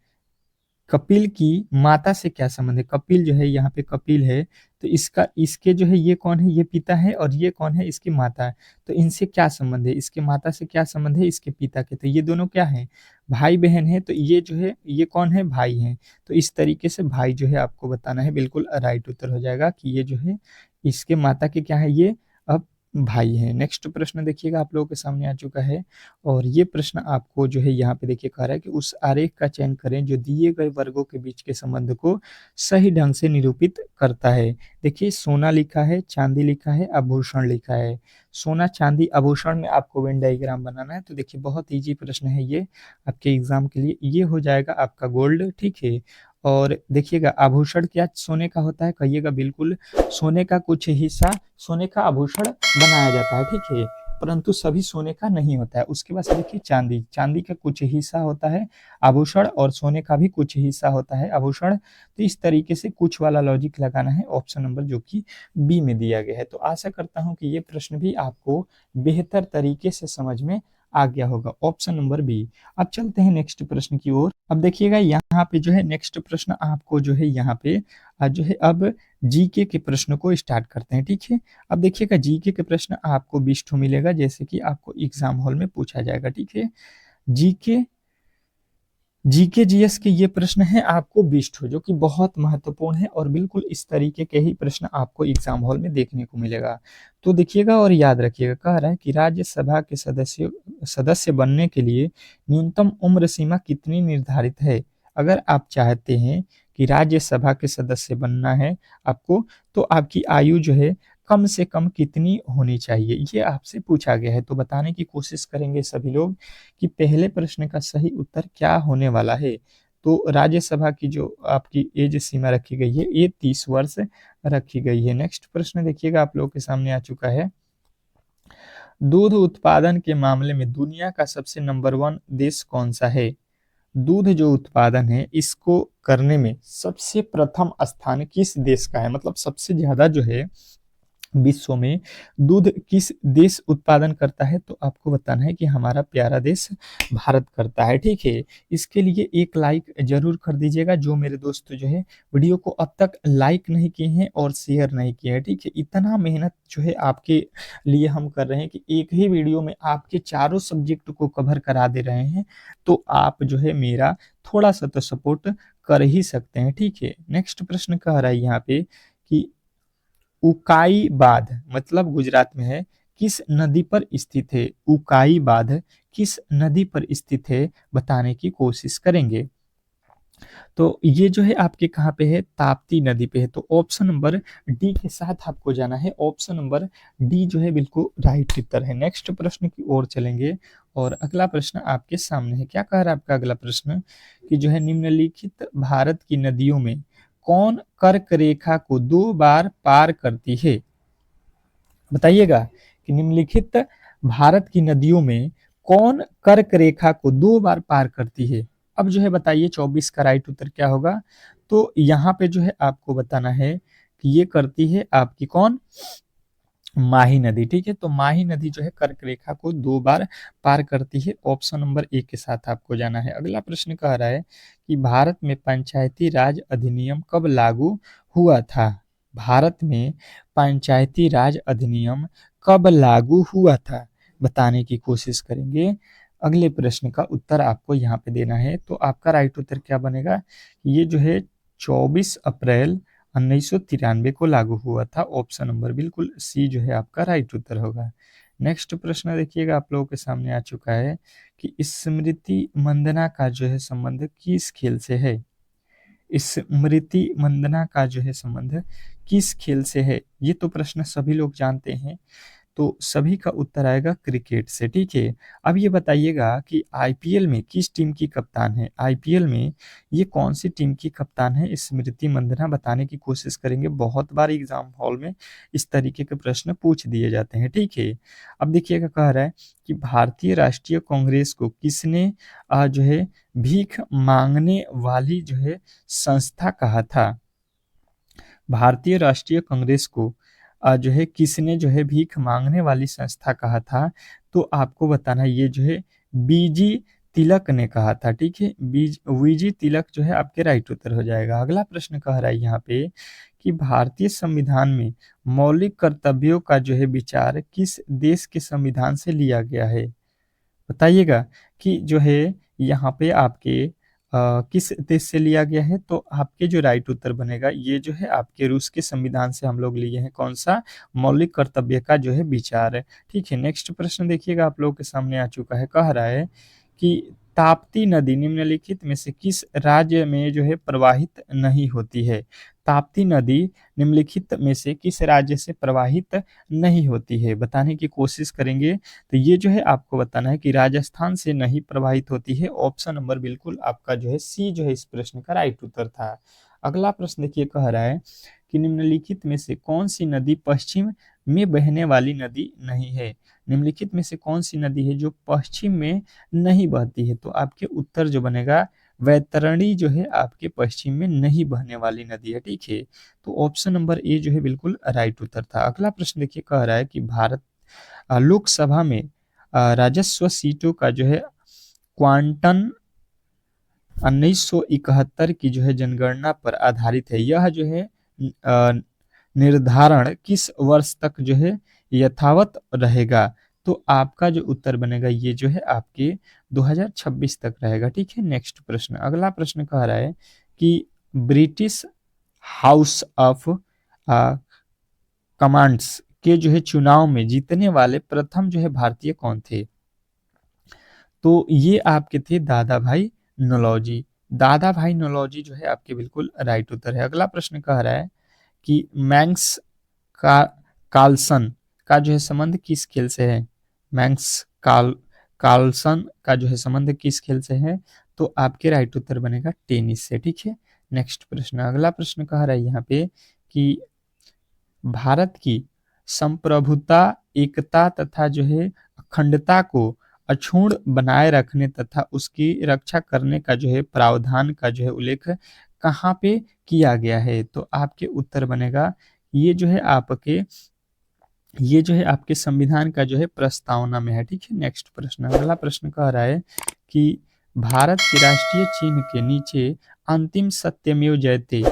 कपिल की माता से क्या संबंध है, कपिल जो है यहाँ पे कपिल है, तो इसका, इसके जो है ये कौन है, ये पिता है, और ये कौन है, इसकी माता है, तो इनसे क्या संबंध है, इसके माता से क्या संबंध है, इसके पिता के, तो ये दोनों क्या है, भाई बहन है, तो ये जो है ये कौन है, भाई हैं। तो इस तरीके से भाई जो है आपको बताना है, बिल्कुल राइट उत्तर हो जाएगा कि ये जो है इसके माता के क्या है, ये अब भाई हैं। नेक्स्ट प्रश्न देखिएगा आप लोगों के सामने आ चुका है, और ये प्रश्न आपको जो है यहाँ पे देखिए कह रहा है कि उस आरेख का चयन करें जो दिए गए वर्गों के बीच के संबंध को सही ढंग से निरूपित करता है। देखिए सोना लिखा है, चांदी लिखा है, आभूषण लिखा है। सोना, चांदी, आभूषण में आपको वेन डायग्राम बनाना है, तो देखिए बहुत इजी प्रश्न है ये आपके एग्जाम के लिए, ये हो जाएगा आपका गोल्ड। ठीक है, और देखिएगा आभूषण क्या सोने का होता है, कहिएगा बिल्कुल, सोने का कुछ हिस्सा सोने का आभूषण बनाया जाता है। ठीक है, परंतु सभी सोने का नहीं होता है। उसके बाद देखिए चांदी, चांदी का कुछ हिस्सा होता है आभूषण, और सोने का भी कुछ हिस्सा होता है आभूषण। तो इस तरीके से कुछ वाला लॉजिक लगाना है, ऑप्शन नंबर जो कि बी में दिया गया है। तो आशा करता हूं कि ये प्रश्न भी आपको बेहतर तरीके से समझ में आ गया होगा, ऑप्शन नंबर बी। अब चलते हैं नेक्स्ट प्रश्न की ओर। अब देखिएगा यहाँ पे जो है नेक्स्ट प्रश्न आपको जो है यहाँ पे जो है अब जीके के प्रश्न को स्टार्ट करते हैं। ठीक है, अब देखिएगा जीके के प्रश्न आपको 20 ठो मिलेगा, जैसे कि आपको एग्जाम हॉल में पूछा जाएगा। ठीक है, जीके, जीके जीएस के ये प्रश्न है आपको 20 ठो, जो कि बहुत महत्वपूर्ण है, और बिल्कुल इस तरीके के ही प्रश्न आपको एग्जाम हॉल में देखने को मिलेगा। तो देखिएगा और याद रखिएगा, कह रहा है कि राज्यसभा के सदस्य बनने के लिए न्यूनतम उम्र सीमा कितनी निर्धारित है। अगर आप चाहते हैं कि राज्यसभा के सदस्य बनना है आपको, तो आपकी आयु जो है कम से कम कितनी होनी चाहिए, ये आपसे पूछा गया है। तो बताने की कोशिश करेंगे सभी लोग कि पहले प्रश्न का सही उत्तर क्या होने वाला है। तो राज्यसभा की जो आपकी एज सीमा रखी गई है, ये 30 वर्ष रखी गई है। नेक्स्ट प्रश्न देखिएगा आप लोगों के सामने आ चुका है। दूध उत्पादन के मामले में दुनिया का सबसे नंबर 1 देश कौन सा है। दूध जो उत्पादन है इसको करने में सबसे प्रथम स्थान किस देश का है, मतलब सबसे ज्यादा जो है विश्व में दूध किस देश उत्पादन करता है? तो आपको बताना है कि हमारा प्यारा देश भारत करता है, ठीक है। इसके लिए एक लाइक जरूर कर दीजिएगा, जो मेरे दोस्त जो है वीडियो को अब तक लाइक नहीं किए हैं और शेयर नहीं किए हैं, ठीक है। इतना मेहनत जो है आपके लिए हम कर रहे हैं कि एक ही वीडियो में आपके चारों सब्जेक्ट को कवर करा दे रहे हैं, तो आप जो है मेरा थोड़ा सा तो सपोर्ट कर ही सकते हैं, ठीक है। नेक्स्ट प्रश्न कह रहा है यहाँ पे कि उकाई बांध मतलब गुजरात में है, किस नदी पर स्थित है? उकाई बांध किस नदी पर स्थित है, बताने की कोशिश करेंगे। तो ये जो है आपके कहाँ पे है? ताप्ती नदी पे है। तो ऑप्शन नंबर डी के साथ आपको जाना है। ऑप्शन नंबर डी जो है बिल्कुल राइट उत्तर है। नेक्स्ट प्रश्न की ओर चलेंगे और अगला प्रश्न आपके सामने है। क्या कह रहा है आपका अगला प्रश्न कि जो है निम्नलिखित भारत की नदियों में कौन कर्क रेखा को 2 बार पार करती है? बताइएगा कि निम्नलिखित भारत की नदियों में कौन कर्क रेखा को 2 बार पार करती है? अब जो है बताइए 24 का राइट उत्तर क्या होगा? तो यहाँ पे जो है आपको बताना है कि ये करती है आपकी कौन? माही नदी, ठीक है। तो माही नदी जो है कर्क रेखा को 2 बार पार करती है। ऑप्शन नंबर ए के साथ आपको जाना है। अगला प्रश्न कह रहा है कि भारत में पंचायती राज अधिनियम कब लागू हुआ था? भारत में पंचायती राज अधिनियम कब लागू हुआ था, बताने की कोशिश करेंगे। अगले प्रश्न का उत्तर आपको यहाँ पे देना है। तो आपका राइट उत्तर क्या बनेगा? ये जो है 24 अप्रैल 1993 को लागू हुआ था। ऑप्शन नंबर बिल्कुल सी जो है आपका राइट उत्तर होगा। नेक्स्ट प्रश्न देखिएगा आप लोगों के सामने आ चुका है कि स्मृति मंदना का जो है संबंध किस खेल से है? स्मृति मंदना का जो है संबंध किस खेल से है? ये तो प्रश्न सभी लोग जानते हैं, तो सभी का उत्तर आएगा क्रिकेट से, ठीक है। अब ये बताइएगा कि आईपीएल में किस टीम की कप्तान है? आईपीएल में ये कौन सी टीम की कप्तान है? स्मृति मंदना, बताने की कोशिश करेंगे। बहुत बार एग्जाम हॉल में इस तरीके के प्रश्न पूछ दिए जाते हैं, ठीक है। अब देखिएगा कह रहा है कि भारतीय राष्ट्रीय कांग्रेस को किसने जो है भीख मांगने वाली जो है संस्था कहा था? भारतीय राष्ट्रीय कांग्रेस को जो है किसने जो है भीख मांगने वाली संस्था कहा था? तो आपको बताना ये जो है बीजी तिलक ने कहा था, ठीक है। वीजी तिलक जो है आपके राइट उत्तर हो जाएगा। अगला प्रश्न कह रहा है यहाँ पे कि भारतीय संविधान में मौलिक कर्तव्यों का जो है विचार किस देश के संविधान से लिया गया है? बताइएगा कि जो है यहाँ पे आपके किस देश से लिया गया है? तो आपके जो राइट उत्तर बनेगा ये जो है आपके रूस के संविधान से हम लोग लिए हैं। कौन सा? मौलिक कर्तव्य का जो है विचार है, ठीक है। नेक्स्ट प्रश्न देखिएगा आप लोगों के सामने आ चुका है। कह रहा है कि ताप्ती नदी निम्नलिखित में से किस राज्य में जो है प्रवाहित नहीं होती है? ताप्ती नदी निम्नलिखित में से किस राज्य से प्रवाहित नहीं होती है, बताने की कोशिश करेंगे। तो ये जो है आपको बताना है कि राजस्थान से नहीं प्रवाहित होती है। ऑप्शन नंबर बिल्कुल आपका जो है सी जो है इस प्रश्न का राइट उत्तर था। अगला प्रश्न देखिए कह रहा है कि निम्नलिखित में से कौन सी नदी पश्चिम में बहने वाली नदी नहीं है? निम्नलिखित में से कौन सी नदी है जो पश्चिम में नहीं बहती है? तो आपके उत्तर जो बनेगा वैतरणी जो है आपके पश्चिम में नहीं बहने वाली नदी है, ठीक है। तो ऑप्शन नंबर ए जो है बिल्कुल राइट उत्तर था। अगला प्रश्न देखिए कह रहा है कि भारत लोकसभा में राजस्व सीटों का जो है क्वांटन 1971 की जो है जनगणना पर आधारित है। यह जो है निर्धारण किस वर्ष तक जो है यथावत रहेगा? तो आपका जो उत्तर बनेगा ये जो है आपके 2026 तक रहेगा, ठीक है। नेक्स्ट प्रश्न, अगला प्रश्न कह रहा है कि ब्रिटिश हाउस ऑफ कमांड्स के जो है चुनाव में जीतने वाले प्रथम जो है भारतीय कौन थे? तो ये आपके थे दादा भाई नौरोजी। दादा भाई नौरोजी जो है आपके बिल्कुल राइट उत्तर है। अगला प्रश्न कह रहा है कि मैंक्स का कार्लसन का जो है संबंध किस खेल से है? मैंक्स कार्लसन का जो है संबंध किस खेल से है? तो आपके राइट उत्तर बनेगा टेनिस से, ठीक है। नेक्स्ट प्रश्न, अगला प्रश्न कह रहा है यहाँ पे कि भारत की संप्रभुता, एकता तथा जो है अखंडता को अक्षुण्ण बनाए रखने तथा उसकी रक्षा करने का जो है प्रावधान का जो है उल्लेख कहाँ पे किया गया है? तो आपके उत्तर बनेगा ये जो है आपके ये जो है आपके संविधान का जो है प्रस्तावना में है। ठीक है, नेक्स्ट प्रश्न, अगला प्रश्न कह रहा है कि भारत के राष्ट्रीय चिन्ह के नीचे अंतिम सत्यमेव जयते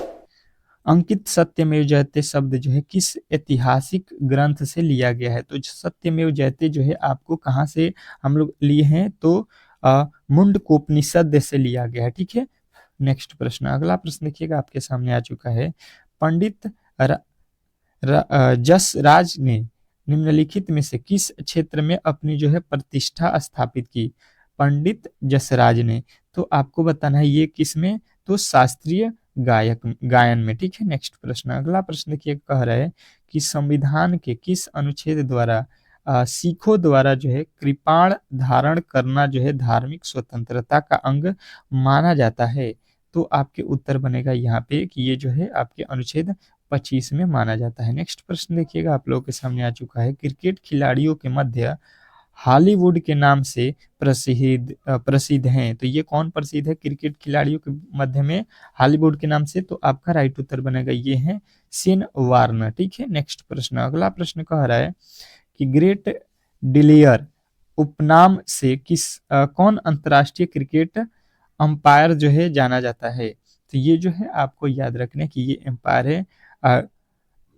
अंकित सत्यमेव जयते शब्द जो है किस ऐतिहासिक ग्रंथ से लिया गया है? तो सत्यमेव जयते जो है आपको कहाँ से हम लोग लिए हैं? तो मुंडकोपनिषद से लिया गया है। ठीक है, नेक्स्ट प्रश्न, अगला प्रश्न देखिएगा आपके सामने आ चुका है। पंडित जसराज ने निम्नलिखित में से किस क्षेत्र में अपनी जो है प्रतिष्ठा स्थापित की? पंडित जसराज ने, तो आपको बताना है ये किस में? तो शास्त्रीय गायन में। ठीक है, नेक्स्ट प्रश्न, अगला प्रश्न देखिए कह रहा है कि संविधान के किस अनुच्छेद द्वारा सिखों द्वारा जो है कृपाण धारण करना जो है धार्मिक स्वतंत्रता का अंग माना जाता है? तो आपके उत्तर बनेगा यहाँ पे कि ये जो है आपके अनुच्छेद 25 में माना जाता है। नेक्स्ट प्रश्न देखिएगा आप लोगों के सामने आ चुका है। क्रिकेट खिलाड़ियों के मध्य हॉलीवुड के नाम से प्रसिद्ध हैं, तो ये कौन प्रसिद्ध है क्रिकेट खिलाड़ियों के मध्य में हॉलीवुड के नाम से? तो आपका राइट उत्तर बनेगा ये है शेन वार्नर। ठीक है, नेक्स्ट प्रश्न, अगला प्रश्न कह रहा है कि ग्रेट डिलेयर उपनाम से कौन अंतर्राष्ट्रीय क्रिकेट अंपायर जो है जाना जाता है? तो ये जो है आपको याद रखने की ये एम्पायर है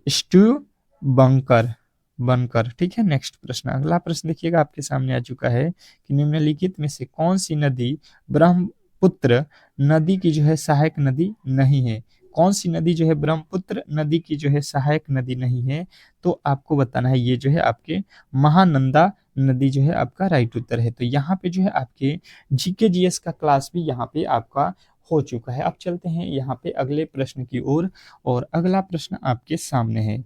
स्टू बंकर बनकर। ठीक है, नेक्स्ट प्रश्न, अगला प्रश्न देखिएगा आपके सामने आ चुका है कि निम्नलिखित में से कौन सी नदी ब्रह्मपुत्र नदी की जो है सहायक नदी नहीं है? कौन सी नदी जो है ब्रह्मपुत्र नदी की जो है सहायक नदी नहीं है? तो आपको बताना है ये जो है आपके महानंदा नदी जो है आपका राइट उत्तर है। तो यहाँ पे जो है आपके जीके जीएस का क्लास भी यहाँ पे आपका हो चुका है। अब चलते हैं यहाँ पे अगले प्रश्न की ओर, और अगला प्रश्न आपके सामने है।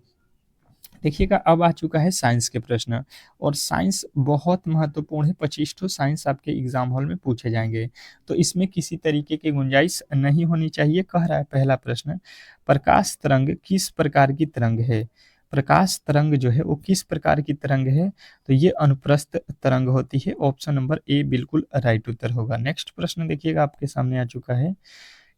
देखिएगा अब आ चुका है साइंस के प्रश्न, और साइंस बहुत महत्वपूर्ण है। 25 तो साइंस आपके एग्जाम हॉल में पूछे जाएंगे, तो इसमें किसी तरीके की गुंजाइश नहीं होनी चाहिए। कह रहा है पहला प्रश्न, प्रकाश तरंग किस प्रकार की तरंग है? प्रकाश तरंग जो है वो किस प्रकार की तरंग है? तो ये अनुप्रस्थ तरंग होती है। ऑप्शन नंबर ए बिल्कुल राइट उत्तर होगा। नेक्स्ट प्रश्न देखिएगा आपके सामने आ चुका है।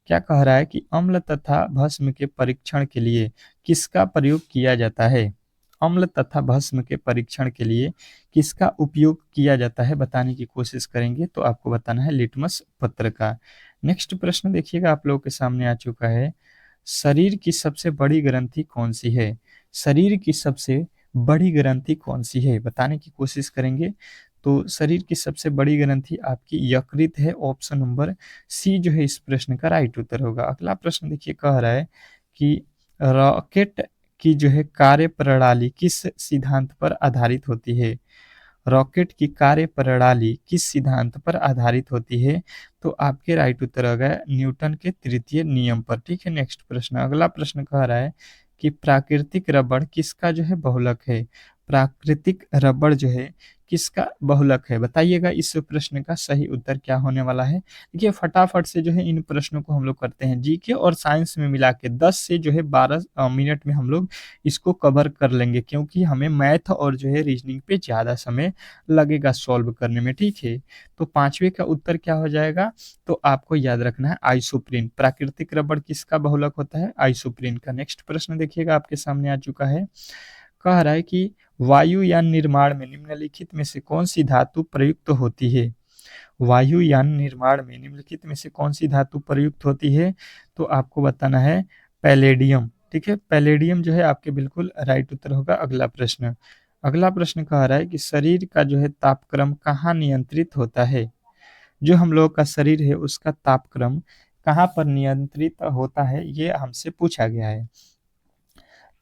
क्या कह रहा है कि अम्ल तथा भस्म के परीक्षण के लिए किसका प्रयोग किया जाता है? अम्ल तथा भस्म के परीक्षण के लिए किसका उपयोग किया जाता है बताने की कोशिश करेंगे, तो आपको बताना है लिटमस पत्र का। नेक्स्ट प्रश्न देखिएगा आप लोगों के सामने आ चुका है। शरीर की सबसे बड़ी ग्रंथि कौन सी है? शरीर की सबसे बड़ी ग्रंथि कौन सी है बताने की कोशिश करेंगे। तो शरीर की सबसे बड़ी ग्रंथि आपकी यकृत है। ऑप्शन नंबर सी जो है इस प्रश्न का राइट उत्तर होगा। अगला प्रश्न देखिए कह रहा है कि रॉकेट की जो है कार्य प्रणाली किस सिद्धांत पर आधारित होती है? रॉकेट की कार्य प्रणाली किस सिद्धांत पर आधारित होती है? तो आपके राइट उत्तर आ गया न्यूटन के तृतीय नियम पर। ठीक है, नेक्स्ट प्रश्न, अगला प्रश्न कह रहा है कि प्राकृतिक रबड़ किसका जो है बहुलक है? प्राकृतिक रबड़ जो है किसका बहुलक है? बताइएगा इस प्रश्न का सही उत्तर क्या होने वाला है। देखिए फटाफट से जो है इन प्रश्नों को हम लोग करते हैं, जीके और साइंस में मिला के 10 से जो है 12 मिनट में हम लोग इसको कवर कर लेंगे, क्योंकि हमें मैथ और जो है रीजनिंग पे ज़्यादा समय लगेगा सॉल्व करने में। ठीक है, तो पांचवे का उत्तर क्या हो जाएगा? तो आपको याद रखना है आइसोप्रीन। प्राकृतिक रबड़ किसका बहुलक होता है? आइसोप्रीन का। नेक्स्ट प्रश्न देखिएगा आपके सामने आ चुका है। कह रहा है कि वायुयान निर्माण में निम्नलिखित में से कौन सी धातु प्रयुक्त होती है? वायुयान निर्माण में निम्नलिखित में से कौन सी धातु प्रयुक्त होती है? तो आपको बताना है पैलेडियम। ठीक है, पैलेडियम जो है आपके बिल्कुल राइट उत्तर होगा। अगला प्रश्न, अगला प्रश्न कह रहा है कि शरीर का जो है तापक्रम कहाँ नियंत्रित होता है? जो हम लोग का शरीर है उसका तापक्रम कहाँ पर नियंत्रित होता है, ये हमसे पूछा गया है।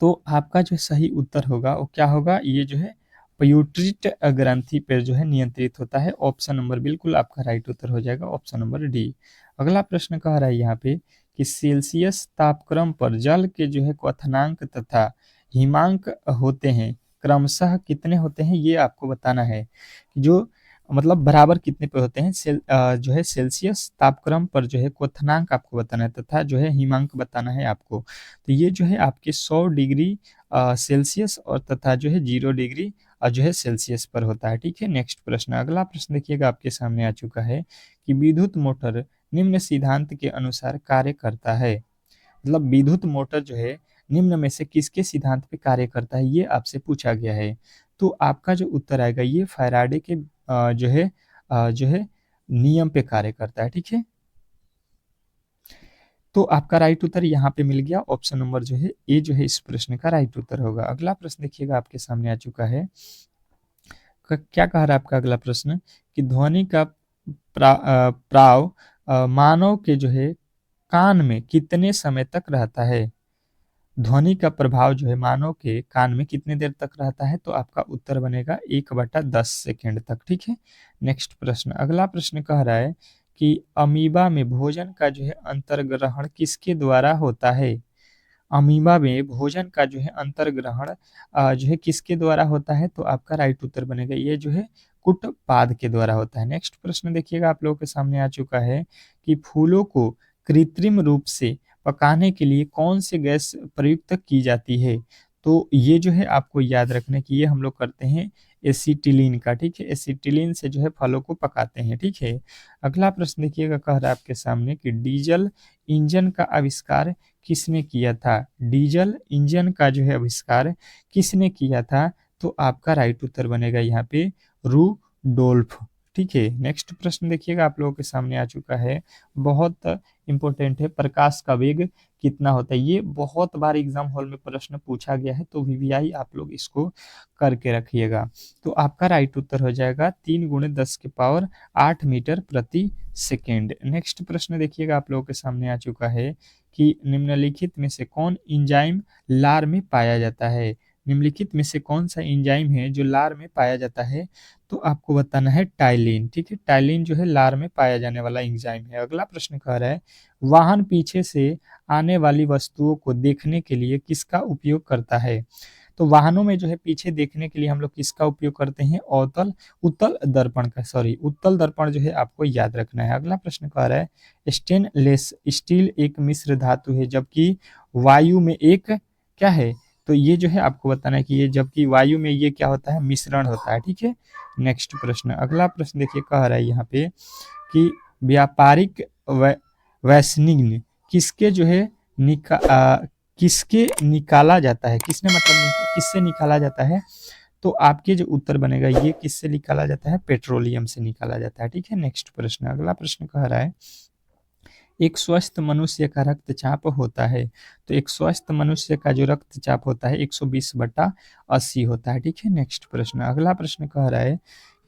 तो आपका जो सही उत्तर होगा वो क्या होगा? ये जो है प्यूटरिट ग्रंथि पर जो है नियंत्रित होता है। ऑप्शन नंबर बिल्कुल आपका राइट उत्तर हो जाएगा, ऑप्शन नंबर डी। अगला प्रश्न कह रहा है यहाँ पे कि सेल्सियस तापक्रम पर जल के जो है क्वथनांक तथा हिमांक होते हैं, क्रमशः कितने होते हैं ये आपको बताना है। जो मतलब बराबर कितने पे होते हैं जो है सेल्सियस तापक्रम पर जो है क्वथनांक आपको बताना है तथा जो है हिमांक बताना है आपको। तो ये जो है आपके 100 डिग्री सेल्सियस और तथा जो है 0 डिग्री जो है सेल्सियस पर होता है। ठीक है, नेक्स्ट प्रश्न, अगला प्रश्न देखिएगा आपके सामने आ चुका है कि विद्युत मोटर निम्न सिद्धांत के अनुसार कार्य करता है। मतलब विद्युत मोटर जो है निम्न में से किसके सिद्धांत पे कार्य करता है, ये आपसे पूछा गया है। तो आपका जो उत्तर आएगा ये फैराडे के जो है नियम पे कार्य करता है, ठीक है। तो आपका राइट उत्तर यहाँ पे मिल गया, ऑप्शन नंबर जो है ए जो है इस प्रश्न का राइट उत्तर होगा। अगला प्रश्न देखिएगा आपके सामने आ चुका है। क्या कह रहा है आपका अगला प्रश्न कि ध्वनि का प्राव मानव के जो है कान में कितने समय तक रहता है। ध्वनि का प्रभाव जो है मानव के कान में कितने देर तक रहता है, तो आपका उत्तर बनेगा 1/10 सेकेंड तक, ठीक है। नेक्स्ट प्रश्न, अगला प्रश्न कह रहा है कि अमीबा में भोजन का जो है अंतर्ग्रहण किसके द्वारा होता है। अमीबा में भोजन का जो है अंतर्ग्रहण जो है किसके द्वारा होता है, तो आपका राइट उत्तर बनेगा ये जो है कुटपाद के द्वारा होता है। नेक्स्ट प्रश्न देखिएगा आप लोगों के सामने आ चुका है कि फूलों को कृत्रिम रूप से पकाने के लिए कौन सी गैस प्रयुक्त की जाती है, तो ये जो है आपको याद रखने की ये हम लोग करते हैं एसिटिलीन का, ठीक है। एसिटिलीन से जो है फलों को पकाते हैं, ठीक है। अगला प्रश्न देखिएगा, कह रहा है आपके सामने कि डीजल इंजन का आविष्कार किसने किया था। डीजल इंजन का जो है आविष्कार किसने किया था, तो आपका राइट उत्तर बनेगा यहाँ पे रूडोल्फ, ठीक है। नेक्स्ट प्रश्न देखिएगा आप लोगों के सामने आ चुका है, बहुत इंपॉर्टेंट है। प्रकाश का वेग कितना होता है, ये बहुत बार एग्जाम हॉल में प्रश्न पूछा गया है, तो वीवीआई आप लोग इसको करके रखिएगा। तो आपका राइट उत्तर हो जाएगा 3 × 10⁸ मीटर प्रति सेकेंड। नेक्स्ट प्रश्न देखिएगा आप लोगों के सामने आ चुका है कि निम्नलिखित में से कौन एंजाइम लार में पाया जाता है। निम्नलिखित में से कौन सा एंजाइम है जो लार में पाया जाता है, तो आपको बताना है टाइलिन, ठीक है। टाइलिन जो है लार में पाया जाने वाला एंजाइम है। अगला प्रश्न कह रहा है वाहन पीछे से आने वाली वस्तुओं को देखने के लिए किसका उपयोग करता है। तो वाहनों में जो है पीछे देखने के लिए हम लोग किसका उपयोग करते हैं, उत्तल दर्पण का, सॉरी उत्तल दर्पण जो है आपको याद रखना है। अगला प्रश्न कह रहा है स्टेनलेस स्टील एक मिश्र धातु है जबकि वायु में एक क्या है, तो ये जो है आपको बताना है कि ये जबकि वायु में ये क्या होता है, मिश्रण होता है, ठीक है। नेक्स्ट प्रश्न, अगला प्रश्न देखिए कह रहा है यहाँ पे कि व्यापारिक वैसनिग्न किसके जो है किसके निकाला जाता है, किसने मतलब किससे निकाला जाता है, तो आपके जो उत्तर बनेगा ये किससे निकाला जाता है, पेट्रोलियम से निकाला जाता है, ठीक है। नेक्स्ट प्रश्न, अगला प्रश्न कह रहा है एक स्वस्थ मनुष्य का रक्तचाप होता है, तो एक स्वस्थ मनुष्य का जो रक्तचाप होता है 120/80 होता है, ठीक है। नेक्स्ट प्रश्न, अगला प्रश्न कह रहा है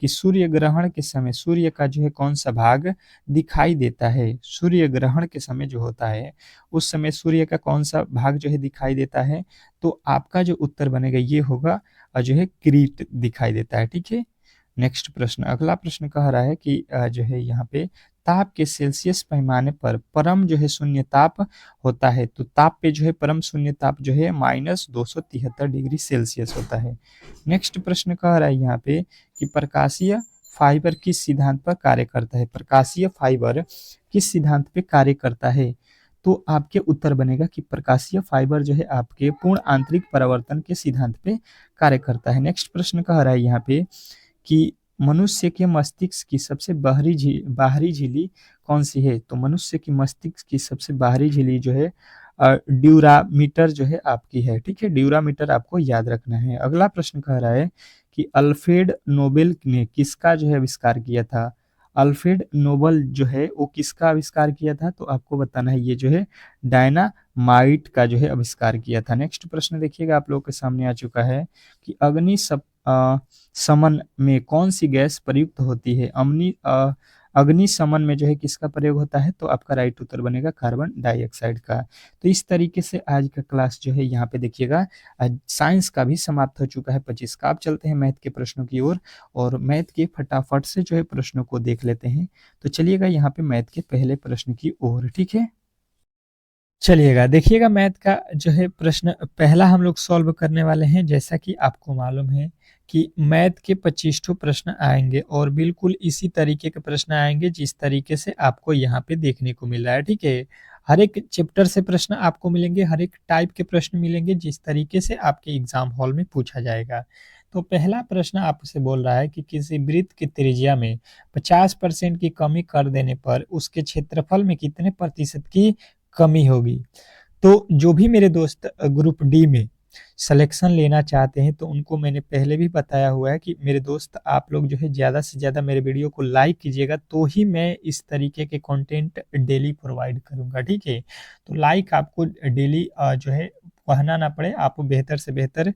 कि सूर्य ग्रहण के समय सूर्य का जो है कौन सा भाग दिखाई देता है। सूर्य ग्रहण के समय जो होता है उस समय सूर्य का कौन सा भाग जो है दिखाई देता है, तो आपका जो उत्तर बनेगा ये होगा जो है किरीट दिखाई देता है, ठीक है। नेक्स्ट प्रश्न, अगला प्रश्न कह रहा है कि जो है यहाँ पे ताप के सेल्सियस पैमाने पर परम जो है शून्य ताप होता है, तो ताप पे जो है परम शून्य ताप जो है -273 डिग्री सेल्सियस होता है। नेक्स्ट प्रश्न कह रहा है यहाँ पे कि प्रकाशीय फाइबर किस सिद्धांत पर कार्य करता है। प्रकाशीय फाइबर किस सिद्धांत पे कार्य करता है, तो आपके उत्तर बनेगा कि प्रकाशीय फाइबर जो है आपके पूर्ण आंतरिक परावर्तन के सिद्धांत पे कार्य करता है। नेक्स्ट प्रश्न कह रहा है यहाँ पे कि मनुष्य के मस्तिष्क की सबसे बाहरी झिल्ली कौन सी है, तो मनुष्य की मस्तिष्क की सबसे बाहरी झिल्ली जो है ड्यूरामीटर जो है आपकी है, ठीक है। ड्यूरामीटर आपको याद रखना है। अगला प्रश्न कह रहा है कि अल्फ्रेड नोबेल ने किसका जो है आविष्कार किया था। अल्फ्रेड नोबेल जो है वो किसका आविष्कार किया था, तो आपको बताना है ये जो है डायनामाइट का जो है आविष्कार किया था। नेक्स्ट प्रश्न देखिएगा आप लोगों के सामने आ चुका है कि समन में कौन सी गैस प्रयुक्त होती है। अग्निशमन में जो है किसका प्रयोग होता है, तो आपका राइट उत्तर बनेगा कार्बन डाइऑक्साइड का। तो इस तरीके से आज का क्लास जो है यहाँ पे देखिएगा साइंस का भी समाप्त हो चुका है 25 का। अब चलते हैं मैथ के प्रश्नों की ओर और मैथ के फटाफट से जो है प्रश्नों को देख लेते हैं। तो चलिएगा यहाँ पे मैथ के पहले प्रश्न की ओर, ठीक है। चलिएगा देखिएगा मैथ का जो है प्रश्न पहला हम लोग सॉल्व करने वाले हैं। जैसा कि आपको मालूम है कि मैथ के 25 प्रश्न आएंगे और बिल्कुल इसी तरीके के प्रश्न आएंगे जिस तरीके से आपको यहाँ पे देखने को मिल रहा है, ठीक है। हर एक चैप्टर से प्रश्न आपको मिलेंगे, हर एक टाइप के प्रश्न मिलेंगे जिस तरीके से आपके एग्जाम हॉल में पूछा जाएगा। तो पहला प्रश्न आपसे बोल रहा है कि किसी वृत्त की त्रिज्या में 50% की कमी कर देने पर उसके क्षेत्रफल में कितने प्रतिशत की कमी होगी। तो जो भी मेरे दोस्त ग्रुप डी में सिलेक्शन लेना चाहते हैं तो उनको मैंने पहले भी बताया हुआ है कि मेरे दोस्त आप लोग जो है ज़्यादा से ज़्यादा मेरे वीडियो को लाइक कीजिएगा, तो ही मैं इस तरीके के कंटेंट डेली प्रोवाइड करूँगा, ठीक है। तो लाइक आपको डेली जो है कहना ना पड़े, आप बेहतर से बेहतर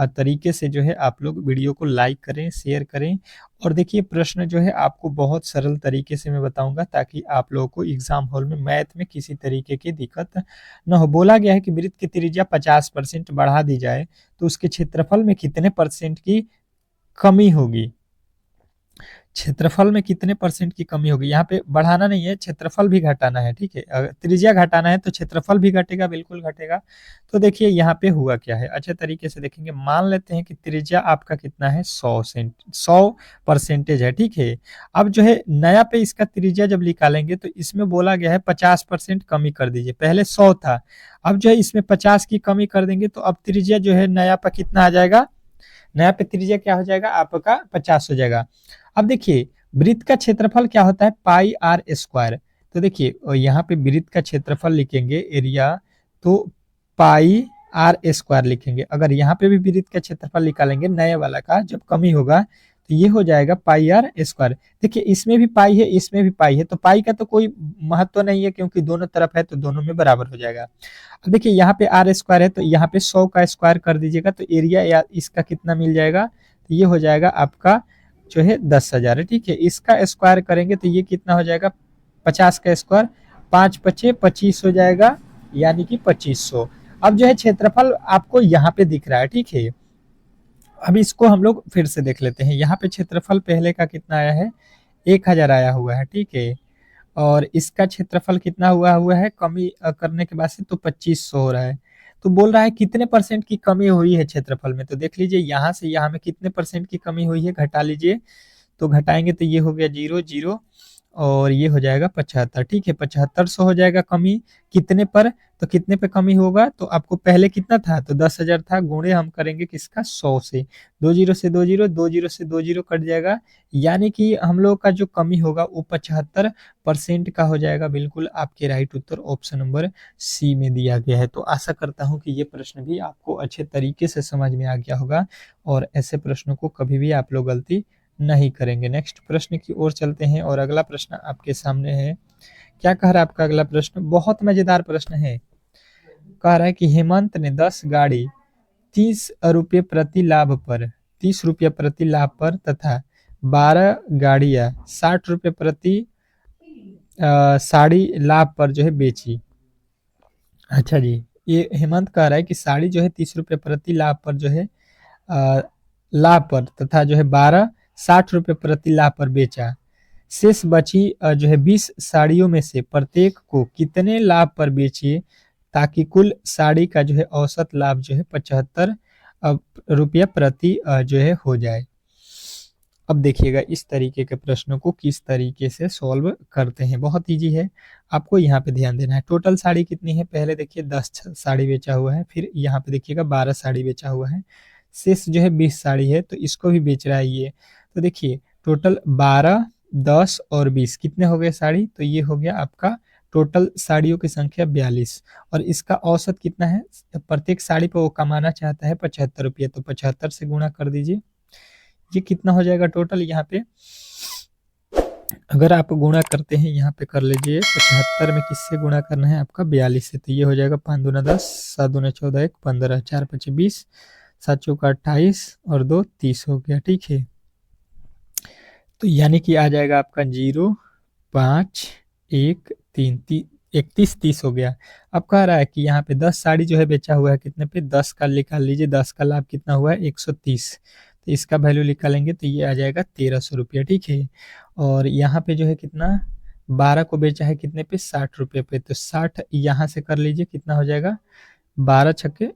तरीके से जो है आप लोग वीडियो को लाइक करें, शेयर करें। और देखिए प्रश्न जो है आपको बहुत सरल तरीके से मैं बताऊंगा, ताकि आप लोगों को एग्जाम हॉल में मैथ में किसी तरीके की दिक्कत न हो। बोला गया है कि वृत्त की त्रिज्या 50% बढ़ा दी जाए तो उसके क्षेत्रफल में कितने परसेंट की कमी होगी। क्षेत्रफल में कितने परसेंट की कमी होगी, यहाँ पे बढ़ाना नहीं है, क्षेत्रफल भी घटाना है, ठीक है। अगर त्रिज्या घटाना है तो क्षेत्रफल भी घटेगा, बिल्कुल घटेगा। तो देखिए यहाँ पे हुआ क्या है, अच्छे तरीके से देखेंगे। मान लेते हैं कि त्रिज्या आपका कितना है, 100% है, ठीक है। अब जो है नया पे इसका त्रिज्या जब निकालेंगे तो इसमें बोला गया है 50% कमी कर दीजिए, पहले 100 था, अब जो है इसमें 50 की कमी कर देंगे तो अब त्रिज्या जो है नया पे कितना आ जाएगा, नया पे त्रिज्या क्या हो जाएगा आपका 50 हो जाएगा। अब देखिए वृत्त का क्षेत्रफल क्या होता है, पाई आर स्क्वायर। तो देखिए यहाँ पे वृत्त का क्षेत्रफल लिखेंगे एरिया, तो पाई आर स्क्वायर लिखेंगे। अगर यहाँ पे भी वृत्त का क्षेत्रफल निकालेंगे नए वाला का, जब कमी होगा तो ये हो जाएगा पाई आर स्क्वायर। देखिए इसमें भी पाई है, इसमें भी पाई है, तो पाई का तो कोई महत्व नहीं है क्योंकि दोनों तरफ है तो दोनों में बराबर हो जाएगा। अब देखिए यहाँ पे आर स्क्वायर है तो यहाँ पे 100 का स्क्वायर कर दीजिएगा तो एरिया या इसका कितना मिल जाएगा, तो ये हो जाएगा आपका जो है 10,000 है, ठीक है। इसका स्क्वायर करेंगे तो ये कितना हो जाएगा, 50 का स्क्वायर, 5 पचे 25 हो जाएगा, यानी कि 2500। अब जो है क्षेत्रफल आपको यहाँ पे दिख रहा है, ठीक है। अब इसको हम लोग फिर से देख लेते हैं, यहाँ पे क्षेत्रफल पहले का कितना आया है, 1000 आया हुआ है, ठीक है। और इसका क्षेत्रफल कितना हुआ हुआ है कमी करने के बाद से, तो 2500 हो रहा है। तो बोल रहा है कितने परसेंट की कमी हुई है क्षेत्रफल में, तो देख लीजिए यहाँ से यहाँ में कितने परसेंट की कमी हुई है, घटा लीजिए। तो घटाएंगे तो ये हो गया 0 0 और ये हो जाएगा 75, ठीक है। 7500 हो जाएगा कमी, कितने पर, तो कितने पे कमी होगा, तो आपको पहले कितना था, तो 10,000 था, गुणे हम करेंगे किसका, 100 से, 2 जीरो से 2 जीरो, 2 जीरो से 2 जीरो कट जाएगा, यानी कि हम लोग का जो कमी होगा वो 75% का हो जाएगा। बिल्कुल आपके राइट उत्तर ऑप्शन नंबर सी में दिया गया है। तो आशा करता हूँ कि ये प्रश्न भी आपको अच्छे तरीके से समझ में आ गया होगा और ऐसे प्रश्नों को कभी भी आप लोग गलती नहीं करेंगे। नेक्स्ट प्रश्न की ओर चलते हैं और अगला प्रश्न आपके सामने है। क्या कह रहा है आपका अगला प्रश्न, बहुत मजेदार प्रश्न है। कह रहा है कि हेमंत ने 10 गाड़ी 30 रुपये प्रति लाभ पर, 30 रुपये प्रति लाभ पर तथा 12 गाड़ियां 60 रुपये प्रति साड़ी लाभ पर जो है बेची। अच्छा जी, ये हेमंत कह रहा है कि साड़ी जो है 30 रुपये प्रति लाभ पर जो है लाभ पर तथा जो है 12 60 रुपये प्रति लाभ पर बेचा। शेष बची जो है 20 साड़ियों में से प्रत्येक को कितने लाभ पर बेचिए ताकि कुल साड़ी का जो है औसत लाभ जो है 75 रुपया प्रति जो है हो जाए। अब देखिएगा इस तरीके के प्रश्नों को किस तरीके से सॉल्व करते हैं, बहुत इजी है। आपको यहाँ पे ध्यान देना है, टोटल साड़ी कितनी है, पहले देखिए 10 साड़ी बेचा हुआ है, फिर यहाँ पे देखिएगा 12 साड़ी बेचा हुआ है, शेष जो है 20 साड़ी है तो इसको भी बेच रहा है ये। तो देखिए टोटल 12 10 और 20 कितने हो गए साड़ी, तो ये हो गया आपका टोटल साड़ियों की संख्या 42 और इसका औसत कितना है, प्रत्येक साड़ी पर वो कमाना चाहता है 75 रुपये, तो 75 से गुणा कर दीजिए, ये कितना हो जाएगा टोटल। यहाँ पे अगर आप गुणा करते हैं यहाँ पे कर लीजिए 75 में किससे गुणा करना है आपका 42 से, तो ये हो जाएगा 5 दूना 10, 7 दूना 14, 1 15, 4 5 20, 7 चौका 28 और 2 30 हो गया, ठीक है। तो यानी कि आ जाएगा आपका 0 5 1 3 31 30 हो गया। अब कह रहा है कि यहाँ पे 10 साड़ी जो है बेचा हुआ है कितने पे, 10 का निकाल लीजिए, 10 का लाभ कितना हुआ है 130, तो इसका वैल्यू निकालेंगे तो ये आ जाएगा 1300 रुपया, ठीक है। और यहाँ पे जो है कितना, 12 को बेचा है कितने पे 60 रुपये पे, तो 60 यहाँ से कर लीजिए कितना हो जाएगा, 12 छक्के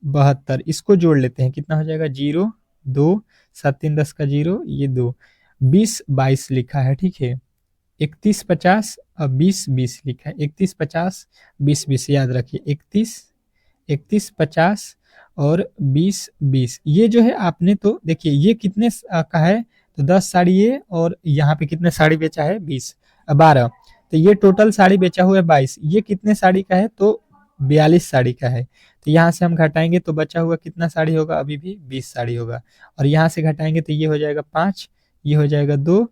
72, इसको जोड़ लेते हैं कितना हो जाएगा 0 2 7 3 10 का 0, ये 2 20 22 लिखा है, ठीक है। 31 50 और 20 20 लिखा है, 31 50 20 20 याद रखिए, 31 31 50 और 20 20, ये जो है आपने तो देखिए ये कितने का है, तो 10 साड़ी ये और यहाँ पे कितने साड़ी बेचा है 20 12, तो ये टोटल साड़ी बेचा हुआ है 22, ये कितने साड़ी का है, तो 42 साड़ी का है। तो यहाँ से हम घटाएंगे तो बचा हुआ कितना साड़ी होगा, अभी भी 20 साड़ी होगा। और यहाँ से घटाएंगे तो ये हो जाएगा 5, ये हो जाएगा 2,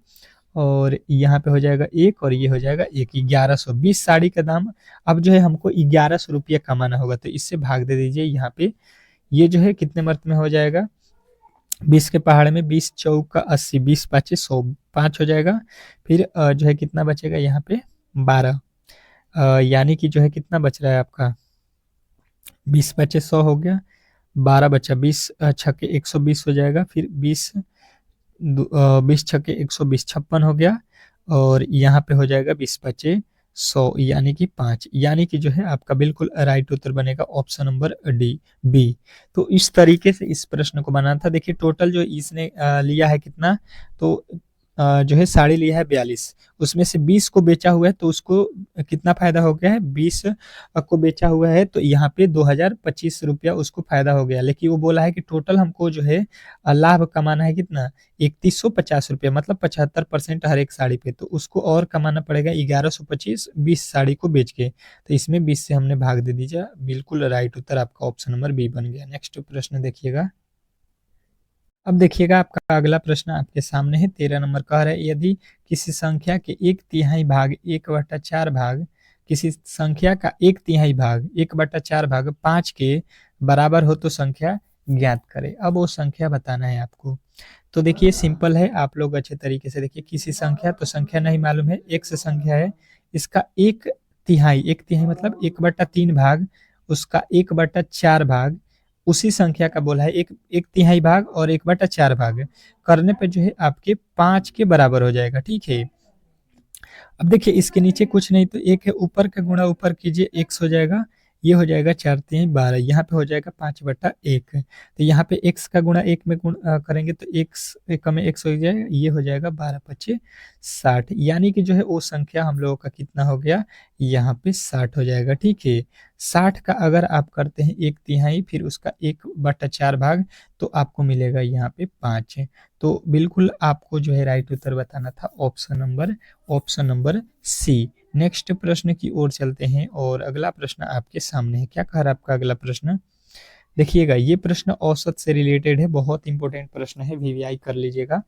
और यहाँ पे हो जाएगा 1, और ये हो जाएगा 1, 1120 साड़ी का दाम। अब जो है हमको 1100 रुपया कमाना होगा, तो इससे भाग दे दीजिए यहाँ पे। ये जो है कितने मर्त में हो जाएगा, 20 के पहाड़ में 20 चौका 80, 20 पाँचे 100, 5 हो जाएगा। फिर जो है कितना बचेगा यहाँ पे 12, यानी कि जो है कितना बच रहा है आपका, 20 पचे 100 हो गया, 12 बचा, 20 छक्के 120 हो जाएगा। फिर 20 छक्के 120 56 हो गया, और यहाँ पे हो जाएगा 20 पचे 100, यानी कि 5, यानी कि जो है आपका बिल्कुल राइट उत्तर बनेगा ऑप्शन नंबर डी, बी। तो इस तरीके से इस प्रश्न को बनाना था। देखिए टोटल जो इसने लिया है कितना, तो जो है साड़ी लिया है 42, उसमें से 20 को बेचा हुआ है, तो उसको कितना फायदा हो गया है, 20 को बेचा हुआ है, तो यहाँ पे 2025 रुपया उसको फायदा हो गया। लेकिन वो बोला है कि टोटल हमको जो है लाभ कमाना है कितना, 3150 रुपया, मतलब 75% हर एक साड़ी पे, तो उसको और कमाना पड़ेगा 1125, 20 साड़ी को बेच के। तो इसमें 20 से हमने भाग दे दीजिए, बिल्कुल राइट उत्तर आपका ऑप्शन नंबर बी बन गया। नेक्स्ट प्रश्न देखिएगा। अब देखिएगा आपका अगला प्रश्न आपके सामने है, 13 नंबर कह रहा है, यदि किसी संख्या के 1/3 भाग 1/4 भाग, किसी संख्या का 1/3 भाग 1/4 भाग 5 के बराबर हो तो संख्या ज्ञात करें। अब वो संख्या बताना है आपको। तो देखिए सिंपल है, आप लोग अच्छे तरीके से देखिए। किसी संख्या, तो संख्या नहीं मालूम है, एक्स संख्या है, इसका 1/3, 1/3 मतलब 1/3 भाग, उसका 1/4 भाग, उसी संख्या का बोला है, 1/3 भाग और 1/4 भाग करने पे जो है आपके 5 के बराबर हो जाएगा, ठीक है। अब देखिए इसके नीचे कुछ नहीं, तो एक है, ऊपर का गुणा ऊपर कीजिए, एक्स हो जाएगा, ये हो जाएगा 4×3 12, यहाँ पे हो जाएगा 5/1। तो यहाँ पे एक्स का गुणा एक में करेंगे तो एक्स एक में एक्स हो जाएगा, ये हो जाएगा 12×5 = 60, यानी कि जो है वो संख्या हम लोगों का कितना हो गया, यहाँ पे 60 हो जाएगा, ठीक है। 60 का अगर आप करते हैं 1/3, फिर उसका 1/4 भाग, तो आपको मिलेगा यहाँ पे 5। तो बिल्कुल आपको जो है राइट उत्तर बताना था ऑप्शन नंबर सी। नेक्स्ट प्रश्न की ओर चलते हैं, और अगला प्रश्न आपके सामने है। क्या कह रहा है आपका अगला प्रश्न, देखिएगा ये प्रश्न औसत से रिलेटेड है, बहुत इंपॉर्टेंट प्रश्न है, वीवीआई कर लीजिएगा।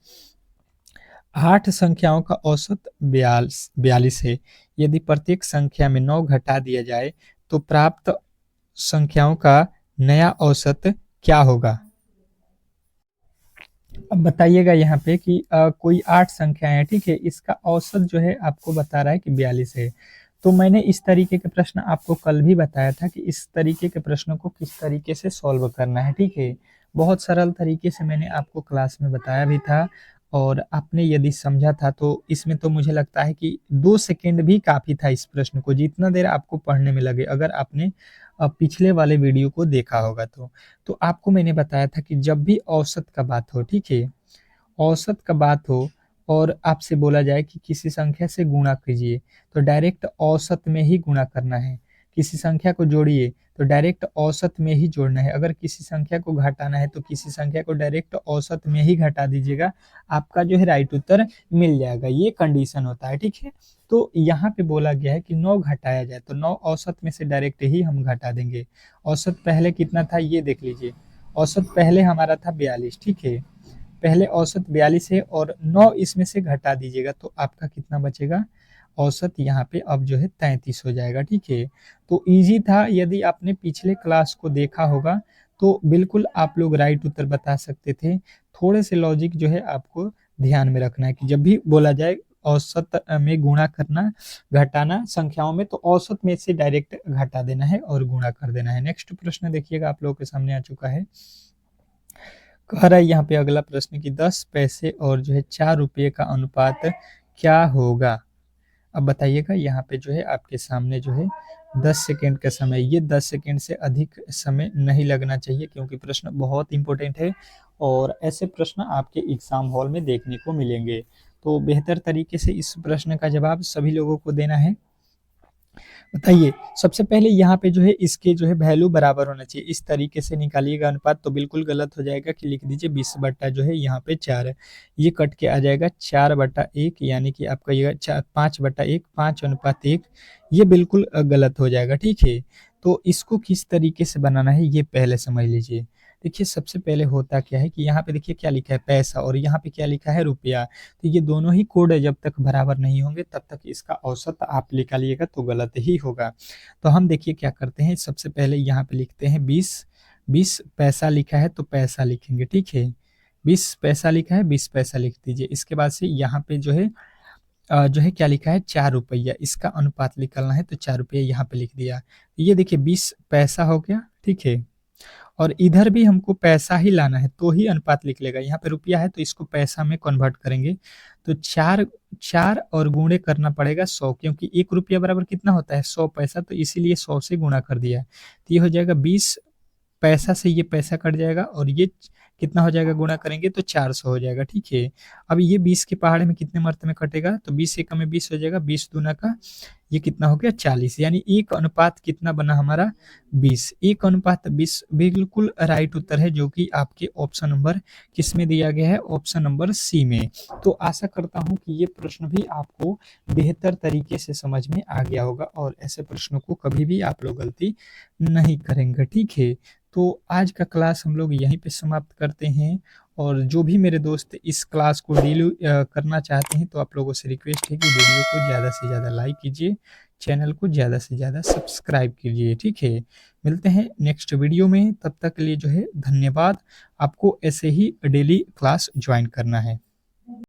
8 संख्याओं का औसत 42 है, यदि प्रत्येक संख्या में 9 घटा दिया जाए तो प्राप्त संख्याओं का नया औसत क्या होगा। अब बताइएगा यहाँ पे कि कोई 8 संख्या है, ठीक है, इसका औसत जो है आपको बता रहा है कि 42 है। तो मैंने इस तरीके के प्रश्न आपको कल भी बताया था कि इस तरीके के प्रश्नों को किस तरीके से सॉल्व करना है, ठीक है। बहुत सरल तरीके से मैंने आपको क्लास में बताया भी था, और आपने यदि समझा था तो इसमें तो मुझे लगता है कि 2 सेकंड भी काफ़ी था इस प्रश्न को, जितना देर आपको पढ़ने में लगे, अगर आपने पिछले वाले वीडियो को देखा होगा तो। तो आपको मैंने बताया था कि जब भी औसत का बात हो, ठीक है, औसत का बात हो और आपसे बोला जाए कि किसी संख्या से गुणा कीजिए, तो डायरेक्ट औसत में ही गुणा करना है। किसी संख्या को जोड़िए तो डायरेक्ट औसत में ही जोड़ना है। अगर किसी संख्या को घटाना है तो किसी संख्या को डायरेक्ट औसत में ही घटा दीजिएगा, आपका जो है राइट उत्तर मिल जाएगा। ये कंडीशन होता है, ठीक है। तो यहाँ पे बोला गया है कि 9 घटाया जाए, तो 9 औसत में से डायरेक्ट ही हम घटा देंगे। औसत पहले कितना था ये देख लीजिए, औसत पहले हमारा था 42, ठीक है, पहले औसत 42 है और 9 इसमें से घटा दीजिएगा तो आपका कितना बचेगा, औसत यहाँ पे अब जो है 33 हो जाएगा, ठीक है। तो इजी था, यदि आपने पिछले क्लास को देखा होगा तो बिल्कुल आप लोग राइट उत्तर बता सकते थे। थोड़े से लॉजिक जो है आपको ध्यान में रखना है कि जब भी बोला जाए औसत में गुणा करना, घटाना संख्याओं में, तो औसत में से डायरेक्ट घटा देना है और गुणा कर देना है। नेक्स्ट प्रश्न देखिएगा, आप लोगों के सामने आ चुका है। कह रहा है यहाँ पे अगला प्रश्न कि 10 पैसे और जो है 4 रुपये का अनुपात क्या होगा। अब बताइएगा, यहाँ पे जो है आपके सामने जो है 10 सेकेंड का समय, ये 10 सेकेंड से अधिक समय नहीं लगना चाहिए, क्योंकि प्रश्न बहुत इंपॉर्टेंट है और ऐसे प्रश्न आपके एग्जाम हॉल में देखने को मिलेंगे। तो बेहतर तरीके से इस प्रश्न का जवाब सभी लोगों को देना है। बताइए, सबसे पहले यहाँ पे जो है इसके जो है वैल्यू बराबर होना चाहिए, इस तरीके से निकालिएगा अनुपात तो बिल्कुल गलत हो जाएगा कि लिख दीजिए 20 बट्टा जो है यहाँ पे 4 है, ये कट के आ जाएगा 4/1, यानी कि आपका ये 5/1, 5:1, ये बिल्कुल गलत हो जाएगा, ठीक है। तो इसको किस तरीके से बनाना है ये पहले समझ लीजिए। देखिए सबसे पहले होता क्या है कि यहाँ पे देखिए क्या लिखा है पैसा और यहाँ पे क्या लिखा है रुपया। तो ये दोनों ही कोड जब तक बराबर नहीं होंगे तब तक इसका औसत आप निकालिएगा तो गलत ही होगा। तो हम देखिए क्या करते हैं, सबसे पहले यहाँ पे लिखते हैं 20। 20 पैसा लिखा है तो पैसा लिखेंगे, ठीक है। 20 पैसा लिखा है, 20 पैसा लिख दीजिए। इसके बाद से यहाँ पे जो है क्या लिखा है 4 रुपया, इसका अनुपात निकालना है तो 4 रुपया यहाँ पे लिख दिया। ये देखिए 20 पैसा हो गया, ठीक है। और इधर भी हमको पैसा ही लाना है तो ही अनुपात निकलेगा। यहाँ पे रुपया है तो इसको पैसा में कन्वर्ट करेंगे। तो 4 4 और गुणे करना पड़ेगा 100, क्योंकि 1 रुपया बराबर कितना होता है 100 पैसा, तो इसीलिए 100 से गुणा कर दिया। तो ये हो जाएगा 20 पैसा से ये पैसा कट जाएगा और ये कितना हो जाएगा, गुणा करेंगे तो 400 हो जाएगा, ठीक है। अब ये 20 के पहाड़े में कितने मर्त में कटेगा, तो 20 एकम में 20 हो जाएगा, 20 दूना का ये कितना हो गया 40, यानी एक अनुपात कितना बना हमारा 20। एक अनुपात 20 बिल्कुल राइट उत्तर है, जो कि आपके ऑप्शन नंबर किस में दिया गया है, ऑप्शन नंबर सी में। तो आशा करता हूं कि ये प्रश्न भी आपको बेहतर तरीके से समझ में आ गया होगा और ऐसे प्रश्नों को कभी भी आप लोग गलती नहीं करेंगे, ठीक है। तो आज का क्लास हम लोग यहीं पे समाप्त करते हैं। और जो भी मेरे दोस्त इस क्लास को डील करना चाहते हैं तो आप लोगों से रिक्वेस्ट है कि वीडियो को ज़्यादा से ज़्यादा लाइक कीजिए, चैनल को ज़्यादा से ज़्यादा सब्सक्राइब कीजिए, ठीक है। मिलते हैं नेक्स्ट वीडियो में, तब तक के लिए जो है धन्यवाद। आपको ऐसे ही डेली क्लास ज्वाइन करना है।